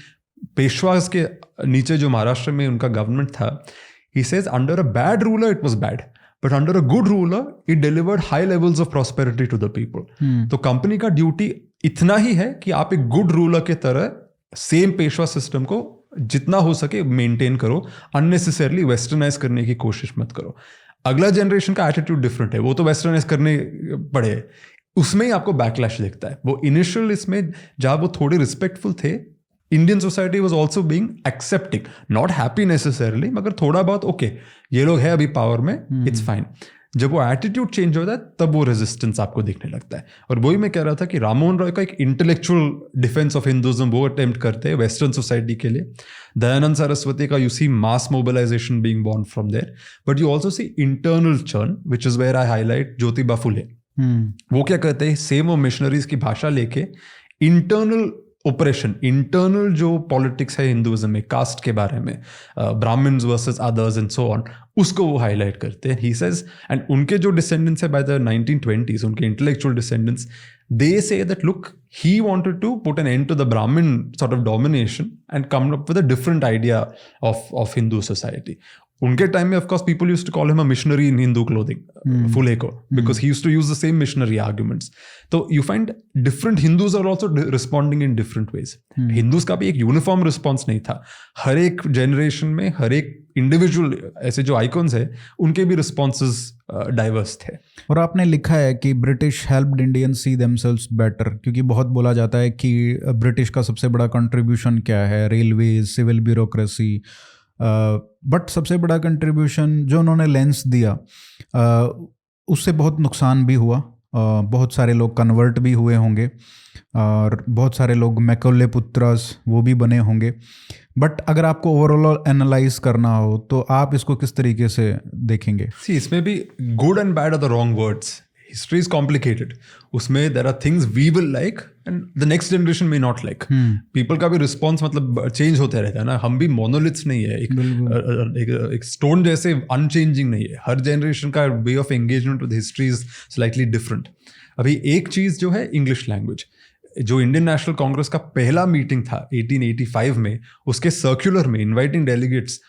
पेशवास के नीचे जो महाराष्ट्र में उनका गवर्नमेंट था, he says under a bad ruler it was bad, but under a good ruler it delivered high levels of prosperity to the people. तो कंपनी का ड्यूटी इतना ही है कि आप एक गुड रूलर के तरह सेम पेशवा सिस्टम को जितना हो सके मेंटेन करो, अननेसेसरली वेस्टर्नाइज करने की कोशिश मत करो। अगला जनरेशन का एटीट्यूड डिफरेंट है, वो तो वेस्टर्नाइज करने पड़े, उसमें ही आपको बैकलैश दिखता है। वो इनिशियल इसमें जहां वो थोड़े रिस्पेक्टफुल थे, Indian society was also being accepting, not happy necessarily, मगर थोड़ा बहुत ओके ये लोग है अभी पावर में, इट्स फाइन। जब वो एटीट्यूड चेंज होता है तब वो रेजिस्टेंस आपको दिखने लगता है। और वही मैं कह रहा था कि राममोहन रॉय का एक इंटेलेक्चुअल डिफेंस ऑफ हिंदुइज्म वो अटेम्प्ट करते हैं वेस्टर्न सोसाइटी के लिए। दयानंद सरस्वती का you see mass mobilisation being born from there, but you also see internal churn, which is where I highlight Jyotiba Phule. वो क्या कहते हैं, सेम वो मिशनरीज की भाषा लेके इंटरनल ऑपरेशन, इंटरनल जो पॉलिटिक्स है हिंदुइज्म में, कास्ट के बारे में, Brahmins versus others and so on, उसको वो हाईलाइट करते हैं। ही सेज, एंड उनके जो डिसेंडेंट्स है बाय द 1920s, उनके intellectual descendants, they say that look he wanted to put an end to the Brahmin sort of domination and come up with a different idea of Hindu society. उनके time में of course people used to call him a missionary in Hindu clothing, Phule को, because he used to use the same missionary arguments. तो you find different Hindus are also responding in different ways. Hindus का भी एक uniform response नहीं था। हर एक generation में हर एक इंडिविजुअल ऐसे जो आइकॉन्स है उनके भी रिस्पॉन्सेज डाइवर्स थे। और आपने लिखा है कि ब्रिटिश हेल्प्ड इंडियन सी देमसेल्व्स बेटर, क्योंकि बहुत बोला जाता है कि ब्रिटिश का सबसे बड़ा कंट्रीब्यूशन क्या है, रेलवेज, सिविल ब्यूरोक्रेसी, बट सबसे बड़ा कंट्रीब्यूशन जो उन्होंने लेंस दिया उससे बहुत नुकसान भी हुआ। बहुत सारे लोग कन्वर्ट भी हुए होंगे और बहुत सारे लोग मैकौले पुत्रास वो भी बने होंगे। बट अगर आपको ओवरऑल एनालाइज करना हो तो आप इसको किस तरीके से देखेंगे? सी, इसमें भी good and bad are the wrong words. History is complicated. उसमें there are things we will like and the next generation में नॉट लाइक। पीपल का भी रिस्पॉन्स मतलब चेंज होते रहता है ना। हम भी मोनोलिथ्स नहीं है, एक स्टोन जैसे अनचेंजिंग नहीं है। हर जनरेशन का way of engagement with history is slightly different. अभी एक चीज जो है इंग्लिश लैंग्वेज, जो इंडियन नेशनल कांग्रेस का पहला मीटिंग था 1885 में, उसके सर्कुलर में इन्वाइटिंग डेलीगेट्स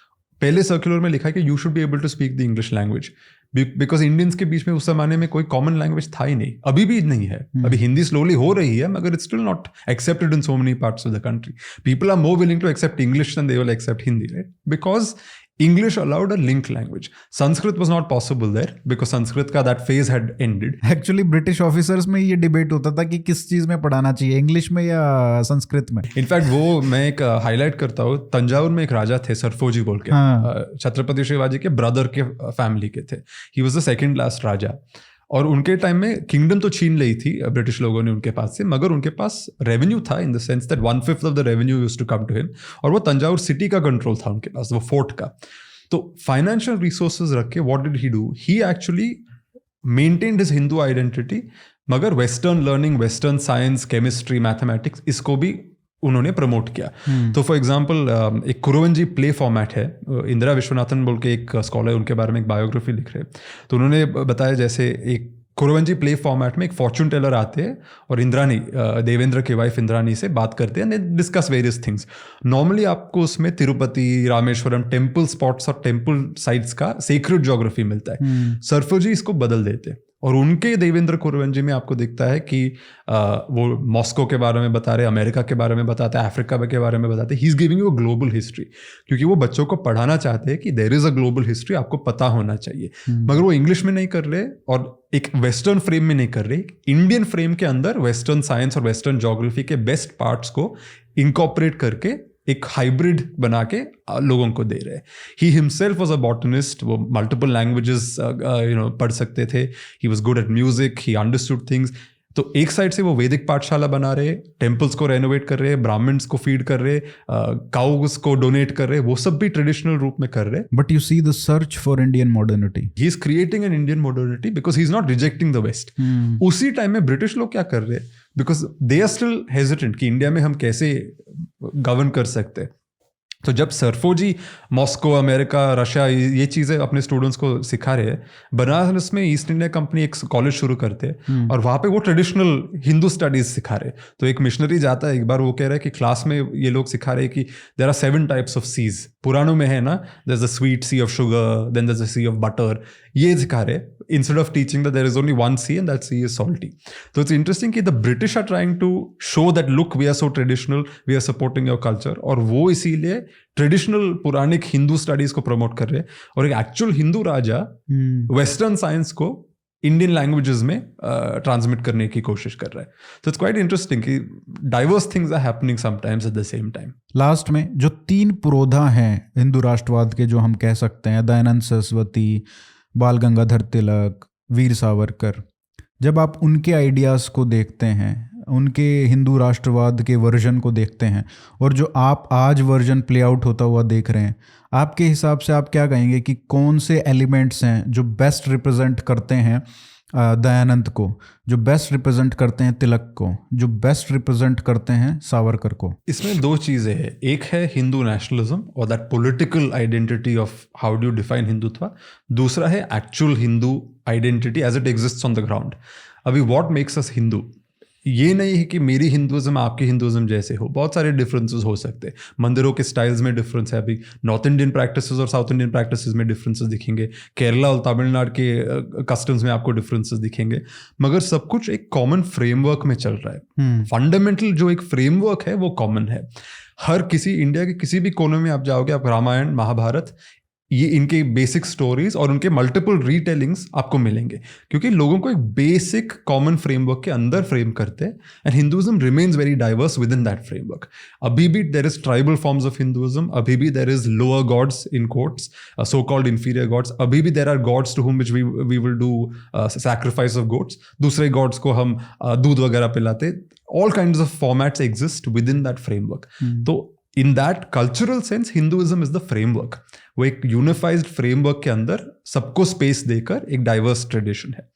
पहले सर्कुलर में लिखा है कि you should be able to speak the English language, because Indians के बीच में उस जमाने में कोई कॉमन लैंग्वेज था ही नहीं, अभी भी नहीं है। अभी हिंदी स्लोली हो रही है, मगर it's still not accepted in so many parts of the country. People are more willing to accept English than they will accept Hindi, right? Because English allowed a link language. Sanskrit was not possible there because Sanskrit का that phase had ended. Actually British officers में ये debate होता था कि किस चीज में पढ़ाना चाहिए, इंग्लिश में या संस्कृत में. इनफैक्ट वो मैं एक हाईलाइट करता हूँ, तंजावुर में एक राजा थे सरफोजी बोल के, छत्रपति शिवाजी के ब्रदर के फैमिली के थे. He was the second last raja, और उनके टाइम में किंगडम तो छीन ली थी ब्रिटिश लोगों ने उनके पास से, मगर उनके पास रेवेन्यू था in the sense that 1/5 of the revenue used to come to him, और वो तंजावुर सिटी का कंट्रोल था उनके पास, वो फोर्ट का. तो फाइनेंशियल रिसोर्सेज रख के what did he do? He actually maintained his Hindu identity, मगर western learning, western science, chemistry, mathematics, इसको भी उन्होंने प्रमोट किया. तो फॉर एग्जांपल एक कुरुवंजी प्ले फॉर्मेट है, इंदिरा विश्वनाथन बोल के एक स्कॉलर, उनके बारे में एक बायोग्राफी लिख रहे हैं. तो उन्होंने बताया जैसे एक कुरुवंजी प्ले फॉर्मेट में एक फॉर्चून टेलर आते हैं और इंद्रानी, देवेंद्र की वाइफ इंद्रानी से बात करते हैं, and discuss various things. Normally आपको उसमें तिरुपति, रामेश्वरम, टेम्पल स्पॉट्स और टेम्पल साइट्स का सीक्रेट ज्योग्राफी मिलता है. सरफोजी इसको बदल देते हैं, और उनके देवेंद्र कुरुवंजी में आपको दिखता है कि वो मॉस्को के बारे में बता रहे, अमेरिका के बारे में बताते हैं, अफ्रीका के बारे में बताते हैं. He is giving you a global history, क्योंकि वो बच्चों को पढ़ाना चाहते हैं कि there is a global history, आपको पता होना चाहिए. मगर वो इंग्लिश में नहीं कर रहे और एक वेस्टर्न फ्रेम में नहीं कर रहे, इंडियन फ्रेम के अंदर वेस्टर्न साइंस और वेस्टर्न ज्योग्राफी के बेस्ट पार्ट्स को इंकॉर्पोरेट करके एक हाइब्रिड बना के लोगों को दे रहे हैं. He himself was a botanist, वो मल्टीपल लैंग्वेजेस पढ़ सकते थे. He was good at music, he understood things. तो एक साइड से वो वैदिक पाठशाला बना रहे, टेम्पल्स को रेनोवेट कर रहे, ब्राह्मण्स को फीड कर रहे, काउस को डोनेट कर रहे, वो सब भी ट्रेडिशनल रूप में कर रहे. But you see the search for Indian modernity. He is creating an Indian modernity because he is not rejecting the west. उसी टाइम में ब्रिटिश लोग क्या कर रहे हैं, because they are still hesitant कि इंडिया में हम कैसे गवर्न कर सकते हैं. तो जब सरफोजी मॉस्को, अमेरिका, रशिया ये चीज़ें अपने स्टूडेंट्स को सिखा रहे हैं, बनारस में ईस्ट इंडिया कंपनी एक कॉलेज शुरू करते हैं और वहाँ पे वो ट्रेडिशनल हिंदू स्टडीज सिखा रहे. तो एक मिशनरी जाता है, एक बार वो कह रहा है कि क्लास में ये लोग सिखा रहे हैं कि there are 7 types of seas. पुरानों में है ना, there is a sweet sea of sugar, then there is a sea of butter, ये सिखा रहे, instead of teaching that there is only one sea and that sea is salty. तो it's interesting कि the British are trying to show that look we are so traditional, we are supporting your culture, और वो इसीलिए traditional Puranic Hindu studies को promote कर रहे हैं. और एक एक्चुअल हिंदू राजा वेस्टर्न साइंस को इंडियन लैंग्वेजेस में ट्रांसमिट करने की कोशिश कर रहा है. तो इट्स क्वाइट इंटरेस्टिंग कि diverse things are happening sometimes at the same time. Last में जो 3 पुरोधा हैं हिंदू राष्ट्रवाद के, जो हम कह सकते हैं, दयानंद सरस्वती, बाल गंगाधर तिलक, वीर सावरकर, जब आप उनके आइडियाज़ को देखते हैं, उनके हिंदू राष्ट्रवाद के वर्जन को देखते हैं, और जो आप आज वर्जन प्ले आउट होता हुआ देख रहे हैं, आपके हिसाब से आप क्या कहेंगे कि कौन से एलिमेंट्स हैं जो बेस्ट रिप्रेजेंट करते हैं दयानंद को, जो बेस्ट रिप्रेजेंट करते हैं तिलक को, जो बेस्ट रिप्रेजेंट करते हैं सावरकर को? इसमें 2 चीज़ें हैं. एक है हिंदू नेशनलिज्म और that political identity of how do you define Hindutva. दूसरा है actual Hindu identity as it exists on the ground. अभी व्हाट मेक्स अस हिंदू, ये नहीं है कि मेरी हिंदुज़म आपकी हिंदुज़म जैसे हो. बहुत सारे डिफरेंसेस हो सकते हैं. मंदिरों के स्टाइल्स में डिफरेंस है. अभी नॉर्थ इंडियन प्रैक्टिसेस और साउथ इंडियन प्रैक्टिसेस में डिफरेंसेस दिखेंगे. केरला और तमिलनाडु के कस्टम्स में आपको डिफरेंसेस दिखेंगे, मगर सब कुछ एक कॉमन फ्रेमवर्क में चल रहा है. फंडामेंटल जो एक फ्रेमवर्क है वो कॉमन है. हर किसी इंडिया के किसी भी कोने में आप जाओगे, आप रामायण, महाभारत, ये इनके बेसिक स्टोरीज और उनके मल्टीपल रीटेलिंग्स आपको मिलेंगे, क्योंकि लोगों को एक बेसिक कॉमन फ्रेमवर्क के अंदर फ्रेम करते हैं. And Hinduism remains very diverse within that framework. अभी भी there is tribal forms of Hinduism, अभी भी there is lower gods in quotes, so called inferior gods, अभी भी there are gods to whom which we will do sacrifice of goats, दूसरे gods को हम दूध वगैरह पिलाते. All kinds of formats exist within that framework. तो in that cultural sense Hinduism is the framework. वो एक यूनिफाइड फ्रेमवर्क के अंदर सबको स्पेस देकर एक डाइवर्स ट्रेडिशन है.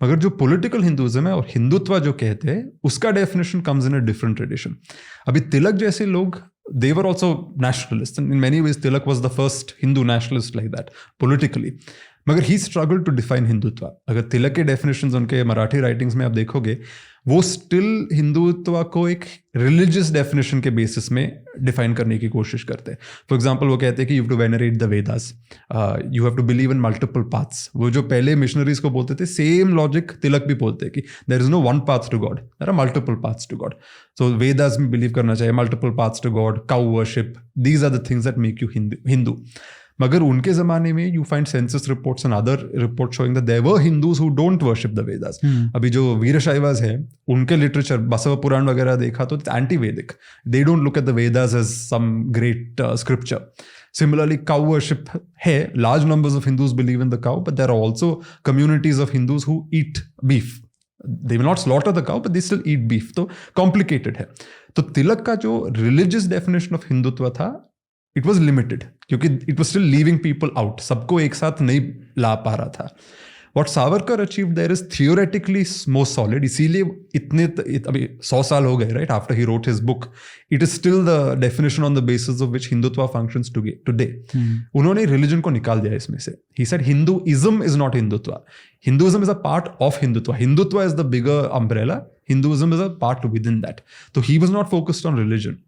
मगर जो पॉलिटिकल हिंदुइज्म है और हिंदुत्व जो कहते हैं, उसका definition comes in a different tradition. अभी तिलक जैसे लोग, they were also nationalists, and in many ways Tilak was the first Hindu nationalist like that politically. मगर ही स्ट्रगल टू डिफाइन हिंदुत्व। अगर तिलक के डेफिनेशंस उनके मराठी राइटिंग्स में आप देखोगे, वो स्टिल हिंदुत्व को एक रिलीजियस डेफिनेशन के बेसिस में डिफाइन करने की कोशिश करते हैं। फॉर एग्जांपल वो कहते हैं कि you have to venerate the Vedas, you have to believe in multiple paths. वो जो पहले मिशनरीज को बोलते थे, सेम लॉजिक तिलक भी बोलते हैं कि there is no one path to God, there are multiple paths to God. So Vedas में बिलीव करना चाहिए, multiple paths to God, cow worship, these are the things that make you Hindu. मगर उनके जमाने में you find census reports and other reports showing that there were Hindus who don't worship the Vedas. अभी जो वीरशैवास है, उनके लिटरेचर बसव पुराण वगैरह देखा तो it's anti Vedic. They don't look at the Vedas as some great scripture. Similarly, cow worship है, large numbers of Hindus believe in the cow, but there are also communities of Hindus who eat beef. They will not slaughter the cow, but they still eat beef. तो complicated है। तो तिलक का जो religious definition of Hindutva था, it was limited, क्योंकि it was still leaving people out, सबको एक साथ नहीं ला पा रहा था। What Savarkar achieved there is theoretically more solid, इसीलिए अभी 100 साल हो गए, right, after he wrote his book, it is still the definition on the basis of which Hindutva functions today. उन्होंने religion को निकाल दिया इसमें से। He said Hinduism is not Hindutva. Hinduism is a part of Hindutva. Hindutva is the bigger umbrella. Hinduism is a part within that. So he was not focused on religion.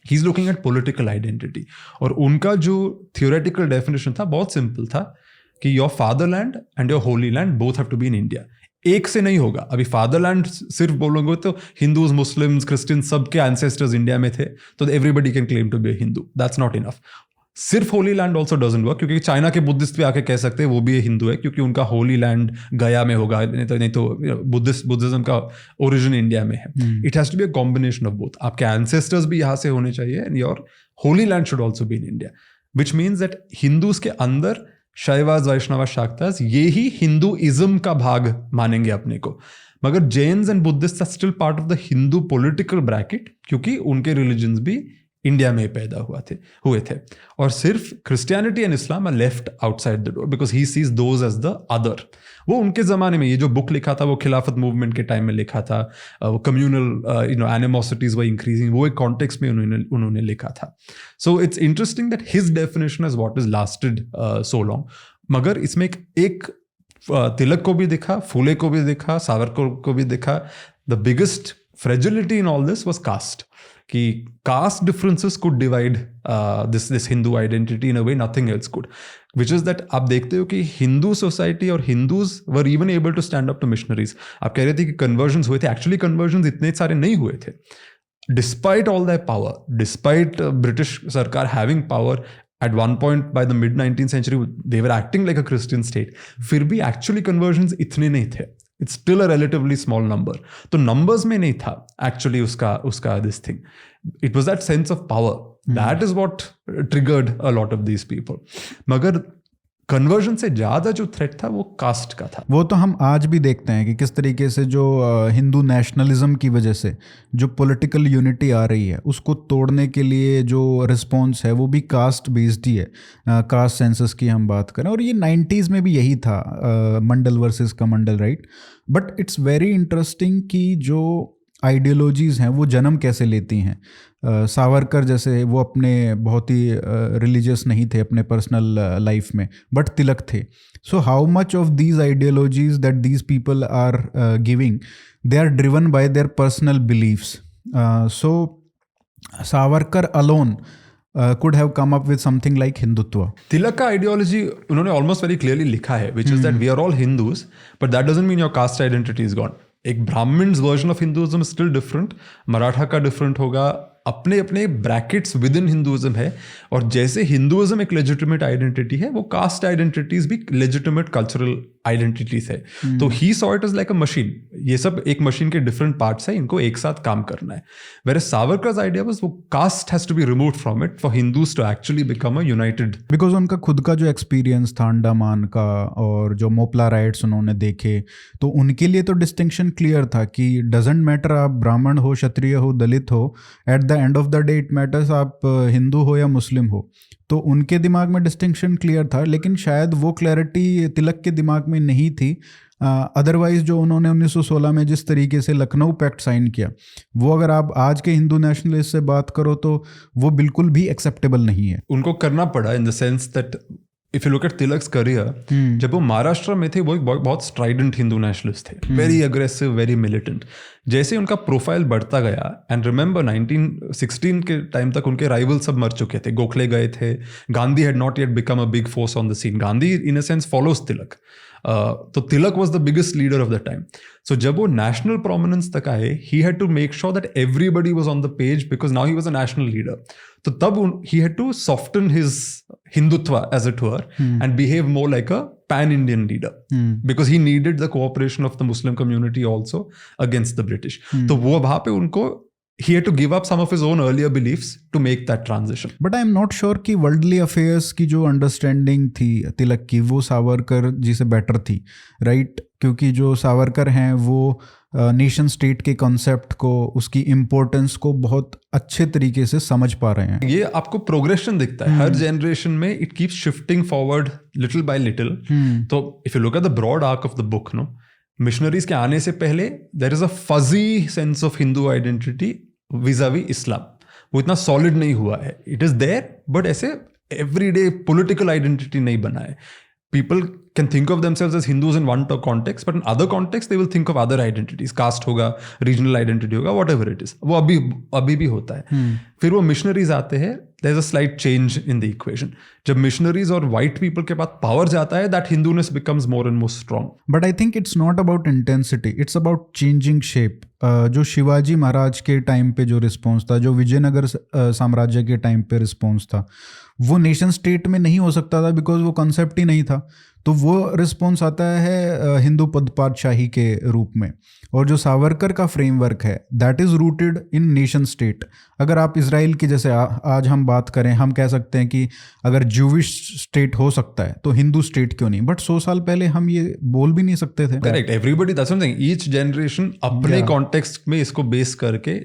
He's looking at political identity. और उनका जो theoretical definition था बहुत simple था कि your fatherland and your holy land both have to be in India. एक से नहीं होगा। अभी फादरलैंड सिर्फ बोलोगे तो हिंदूज, मुस्लिम्स, क्रिश्चियन सबके एंसेस्टर्स इंडिया में थे, तो everybody can claim to be a Hindu. That's not enough. सिर्फ holy land also doesn't work, क्योंकि चाइना के बुद्धिस्ट भी आके कह सकते हैं वो भी हिंदू है, क्योंकि उनका होली लैंड गया में होगा, नहीं तो बुद्धिज्म का ओरिजिन इंडिया में है। It has to be a combination of both. आपके एंसेस्टर्स भी यहाँ से होने चाहिए and your holy land should also be in India, which means that Hindus के अंदर शैवाज, वैष्णवास, शाक्तास ये ही हिंदुइज्म का भाग मानेंगे अपने को। मगर Jains and Buddhist are still part of the Hindu political bracket, क्योंकि उनके रिलीजन्स भी इंडिया में पैदा हुए थे। और सिर्फ Christianity and Islam are left outside the door because he sees those as the other. वो उनके ज़माने में ये जो बुक लिखा था वो खिलाफत मूवमेंट के टाइम में लिखा था। वो कम्युनल एनिमोसिटीज वर इंक्रीजिंग, वो एक कॉन्टेक्स्ट में उन्होंने लिखा था। सो it's interesting that his definition is what is lasted so long. मगर इसमें एक तिलक को भी दिखा, फूले को भी दिखा, सावरकर को भी दिखा। The biggest fragility in all this was caste, कि caste differences could divide this Hindu identity in a way nothing else could, which is that आप देखते हो कि हिंदू सोसाइटी और Hindus were even able to stand up to missionaries. आप कह रहे थे कि कन्वर्जन्स हुए थे, एक्चुअली कन्वर्जन्स इतने सारे नहीं हुए थे। Despite all that power, despite British सरकार having power, at one point by the mid 19th century they were acting like a Christian state, फिर भी एक्चुअली कन्वर्जन्स इतने नहीं थे। It's still a relatively small number. तो numbers में नहीं था एक्चुअली उसका this thing. It was that sense of power, that is what triggered a lot of these people. मगर कन्वर्जन से ज़्यादा जो थ्रेट था वो कास्ट का था। वो तो हम आज भी देखते हैं कि किस तरीके से जो हिंदू नेशनलिज्म की वजह से जो पॉलिटिकल यूनिटी आ रही है उसको तोड़ने के लिए जो रिस्पॉन्स है वो भी कास्ट बेस्ड ही है। कास्ट सेंसस की हम बात करें, और ये 90s में भी यही था, मंडल वर्सेस कमंडल, right. But it's very interesting कि जो आइडियोलॉजीज़ हैं वो जन्म कैसे लेती हैं। सावरकर जैसे वो अपने बहुत ही रिलीजियस नहीं थे अपने पर्सनल लाइफ में, बट तिलक थे। So how much of these ideologies that these people are giving, they are driven by their personal believes. So Savarkar alone could have come up with something like Hindutva. Tilak का ideology उन्होंने almost very clearly लिखा है, which is that we are all Hindus, but that doesn't mean your caste identity is gone. एक Brahmins version of Hinduism still different, Maratha का different होगा, अपने अपने brackets with in Hinduism है। और जैसे हिंदुइज्म एक लेजिटिमेट आइडेंटिटी है, वो कास्ट आइडेंटिटीज भी लेजिटिमेट कल्चरल आइडेंटिटीज है। तो he saw it is like a machine, ये सब एक मशीन के डिफरेंट पार्ट्स है, इनको एक साथ काम करना है। वेयर सावरकर्स आइडिया वाज वो caste has to be removed from it for Hindus to actually become a united. Because उनका खुद का जो एक्सपीरियंस था अंडमान का, और जो मोपला राइट्स उन्होंने देखे, तो उनके लिए तो डिस्टिंक्शन क्लियर था कि डजेंट मैटर आप ब्राह्मण हो, क्षत्रिय हो, दलित हो, at the end of the day it matters आप हिंदू हो या मुस्लिम हो। तो उनके दिमाग में डिस्टिंक्शन क्लियर था, लेकिन शायद वो क्लैरिटी तिलक के दिमाग में नहीं थी। अदरवाइज जो उन्होंने 1916 में जिस तरीके से लखनऊ पैक्ट साइन किया, वो अगर आप आज के हिंदू नेशनलिस्ट से बात करो तो वो बिल्कुल भी एक्सेप्टेबल नहीं है। उनको करना पड़ा इन the sense that if you look eight Tilak's career, जब वो महाराष्ट्र में थे वो एक बहुत स्ट्राइडेंट हिंदू नेशनलिस्ट थे, वेरी अग्रेसिव, वेरी मिलिटेंट. जैसे उनका प्रोफाइल बढ़ता गया, एंड रिमेंबर 1916 के टाइम तक उनके राइवल सब मर चुके थे. गोखले गए थे, Gandhi had not yet become a big force on the scene. Gandhi in a sense follows Tilak. तो Tilak was the biggest leader of the time. So जब वो नेशनल प्रोमिनेंस तक आए, he had to make sure that everybody was on the page, because now he was a national leader. तो तब he had to soften his Hindutva as it were and behave more like a pan-Indian leader, because he needed the cooperation of the Muslim community also against the British. तो वो वहाँ पे उनको he had to give up some of his own earlier beliefs to make that transition. But I am not sure कि worldly affairs की जो understanding थी तिलक की, वो सावरकर जी से बेटर थी, राइट? क्योंकि जो सावरकर हैं वो नेशन स्टेट के कॉन्सेप्ट को, उसकी इम्पोर्टेंस को बहुत अच्छे तरीके से समझ पा रहे हैं. ये आपको प्रोग्रेशन दिखता है हर जनरेशन में. It keeps shifting forward little by little. तो if you look at the broad arc of the book, no, missionaries के आने से पहले there is a fuzzy sense of Hindu identity vis-a-vis Islam. वो इतना सॉलिड नहीं हुआ है. इट इज देयर, बट ऐसे एवरीडे पॉलिटिकल आइडेंटिटी नहीं बना है. People can think of themselves as Hindus in one context, but in other contexts they will think of other identities. Caste होगा, regional identity होगा, whatever it is. वो अभी भी होता है. फिर वो मिशनरीज आते हैं, there is a slight change in the equation. जब मिशनरीज और white people के पास पावर जाता है, that Hinduness becomes more and more strong. But I think it's not about intensity, it's about changing shape. जो शिवाजी महाराज के time पे जो response था, जो विजयनगर साम्राज्य के टाइम पे रिस्पॉन्स था, वो नेशन स्टेट में नहीं हो सकता था बिकॉज वो कॉन्सेप्ट ही नहीं था. तो वो रिस्पॉन्स आता है हिंदू पदपातशाही के रूप में. और जो सावरकर का फ्रेमवर्क है, that is rooted in nation state. अगर आप इजराइल की जैसे आज हम बात करें, हम कह सकते हैं कि अगर ज्यूविश स्टेट हो सकता है तो हिंदू स्टेट क्यों नहीं? बट 100 साल पहले हम ये बोल भी नहीं सकते थे. Correct. Everybody, that's something, each generation अपने कॉन्टेक्स्ट में इसको बेस करके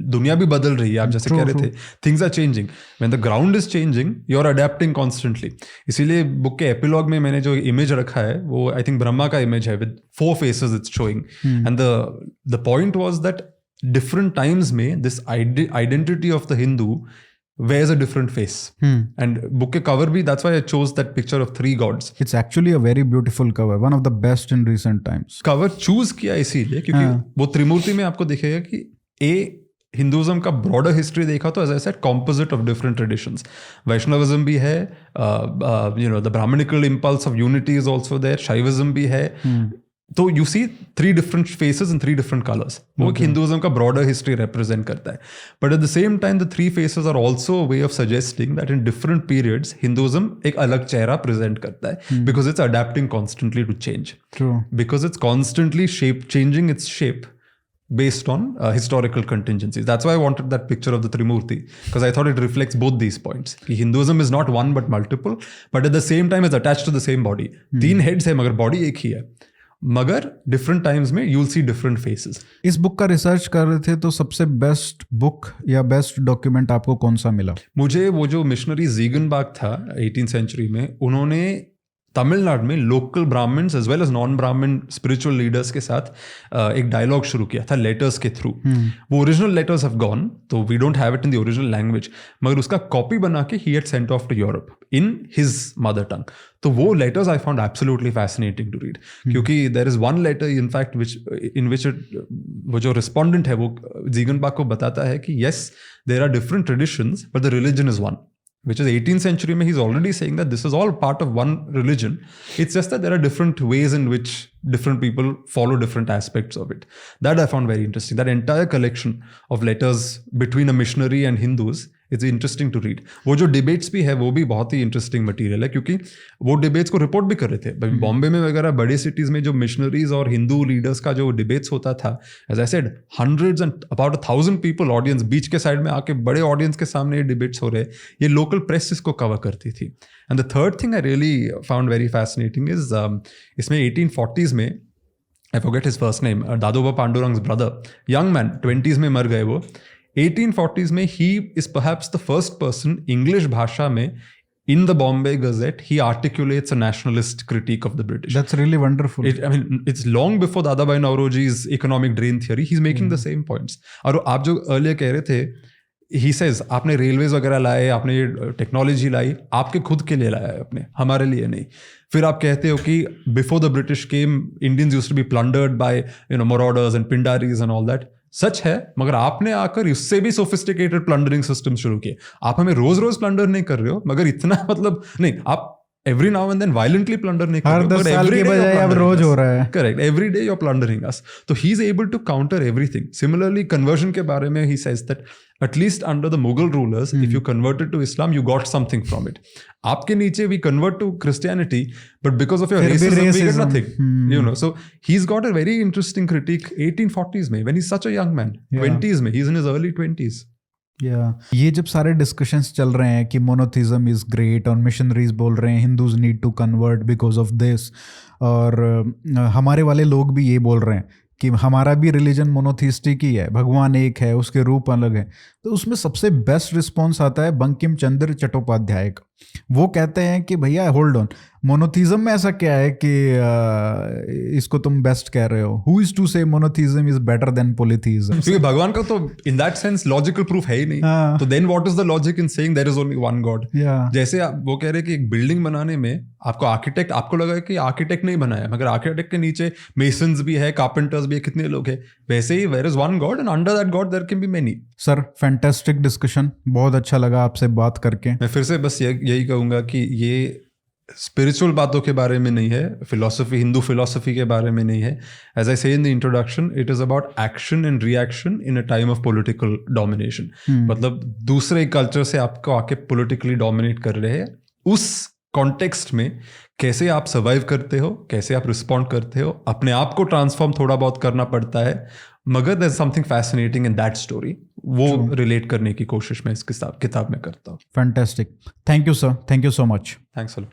दुनिया भी बदल रही है. आप जैसे कह रहे थे, things are changing. When the ground is changing, you are adapting constantly. इसीलिए बुक के एपिलॉग में मैंने जो इमेज रखा है, वो आई थिंक ब्रह्मा का इमेज है with 4 faces it's showing. And the point was that different times में this identity of the Hindu wears a different face. And book के cover भी, that's why I chose that picture of 3 gods. It's actually a very beautiful cover, one of the best in recent times. cover choose किया इसीलिए क्योंकि वो त्रिमूर्ति में आपको दिखेगा कि हिंदुज़म का ब्रॉडर हिस्ट्री देखा तो as I said composite of different traditions. Vaishnavism भी है, the Brahminical impulse of unity is also there, Shaivism भी है. तो you see 3 different faces in 3 different colours. वो हिंदुइज्म का ब्रॉडर हिस्ट्री रिप्रेजेंट करता है. But at the same time the 3 faces are also way of suggesting that in different periods Hinduism एक अलग चेहरा प्रेजेंट करता है, because it's adapting constantly to change. Because it's constantly changing its shape based on historical contingencies. That's why I wanted that picture of the Trimurti, because I thought it reflects both these points. Hinduism is not one but multiple, but at the same time is attached to the same body. 3 heads है मगर body एक ही है. मगर different times में you'll see different faces. इस book का research कर रहे थे तो सबसे बेस्ट बुक या बेस्ट डॉक्यूमेंट आपको कौन सा मिला? मुझे वो जो मिशनरी ज़ीगनबाग था 18th सेंचुरी में, उन्होंने तमिलनाडु में local Brahmins as well as non Brahmin spiritual leaders के साथ एक डायलॉग शुरू किया था लेटर्स के थ्रू. वो ओरिजिनल लेटर्स हैव गॉन, तो we don't have it in the original language, मगर उसका कॉपी बना के he had sent off to Europe in his mother tongue. तो वो letters I found absolutely fascinating to read, क्योंकि there is one letter in fact in which वो जो respondent है वो ज़ीगनबाग को बताता है कि yes there are different traditions but the religion is one. Which is 18th century mein, he's already saying that this is all part of one religion. It's just that there are different ways in which different people follow different aspects of it. That I found very interesting. That entire collection of letters between a missionary and Hindus, it's interesting to read. वो जो debates भी है वो भी बहुत ही interesting material है, क्योंकि वो debates को report भी कर रहे थे. बॉम्बे में वगैरह बड़े cities में जो missionaries और Hindu leaders का जो debates होता था, as I said, hundreds and about 1,000 people audience, बीच के side में आके बड़े audience के सामने ये debates हो रहे, ये local press इसको cover करती थी. And the third thing I really found very fascinating is इसमें 1840s में, I forget his first name, Dadoba पांडुरंग's brother, young man, 20s में मर गए वो. 1840s में he is perhaps the first person English भाषा में in the Bombay Gazette he articulates a nationalist critique of the British. That's really wonderful. I mean, it's long before Dadabhai Naoroji's economic drain theory. He's making the same points. और आप जो earlier कह रहे थे he says आपने railways वगैरह लाए, आपने ये टेक्नोलॉजी लाई, आपके खुद के लिए लाया है, अपने, हमारे लिए नहीं। फिर आप कहते हो कि before the British came Indians used to be plundered by marauders and Pindaris and all that. सच है, मगर आपने आकर इससे भी सोफिस्टिकेटेड प्लंडरिंग सिस्टम शुरू किए। आप हमें रोज रोज प्लंडर नहीं कर रहे हो, मगर इतना मतलब नहीं, आप every now and then violently plunder नहीं कर हर रहे हो, 10 but साल every की day you're बजाय अब plundering रोज us. हो रहा है। Correct, every day you're plundering us. So he's able to counter everything. Similarly, conversion के बारे में he says that at least under the Mughal rulers, if you converted to Islam, you got something from it. आपके नीचे we convert to Christianity, but because of your फिर भी racism, we get racism. nothing. So he's got a very interesting critique 1840s में, when he's such a young man, 20s में, he's in his early 20s. ये जब सारे discussions चल रहे हैं कि मोनोथिज्म इज़ ग्रेट और मिशनरीज बोल रहे हैं Hindus need to convert because of this, और हमारे वाले लोग भी ये बोल रहे हैं कि हमारा भी रिलीजन मोनोथिस्टिक ही है, भगवान एक है, उसके रूप अलग है, तो उसमें सबसे बेस्ट रिस्पॉन्स आता है बंकिम चंद्र चट्टोपाध्याय का। वो कहते हैं कि भैया होल्ड ऑन, मोनोथिज्म में ऐसा क्या है कि इसको तुम बेस्ट कह रहे हो? Who is to say monotheism is better than polytheism? क्योंकि भगवान का तो in that sense logical proof है ही नहीं, तो then what is the logic in saying there is only one god? जैसे वो कह रहे हैं कि एक बिल्डिंग बनाने में आपको आर्किटेक्ट, आपको लगा कि आर्किटेक्ट नहीं बनाया, मगर आर्किटेक्ट के नीचे मेसन्स भी है, कारपेंटर्स भी है, कितने लोग हैं, वैसे ही there is one God and under that God there can be many. Sir fantastic discussion, बहुत अच्छा लगा आपसे बात करके। मैं फिर से बस यही कहूंगा कि ये स्पिरिचुअल बातों के बारे में नहीं है, फिलॉसफी, हिंदू फिलॉसफी के बारे में नहीं है। एज आई से in the introduction, it is about action and reaction in a time of political domination. मतलब दूसरे कल्चर से आपको आके पॉलिटिकली डोमिनेट कर रहे हैं, उस कॉन्टेक्स्ट में कैसे आप सर्वाइव करते हो, कैसे आप रिस्पॉन्ड करते हो, अपने आप को ट्रांसफॉर्म थोड़ा बहुत करना पड़ता है, मगर there is something fascinating in that story, वो रिलेट करने की कोशिश मैं इस किताब में करता हूँ। Fantastic, thank you sir, thank you so much. Thanks a lot.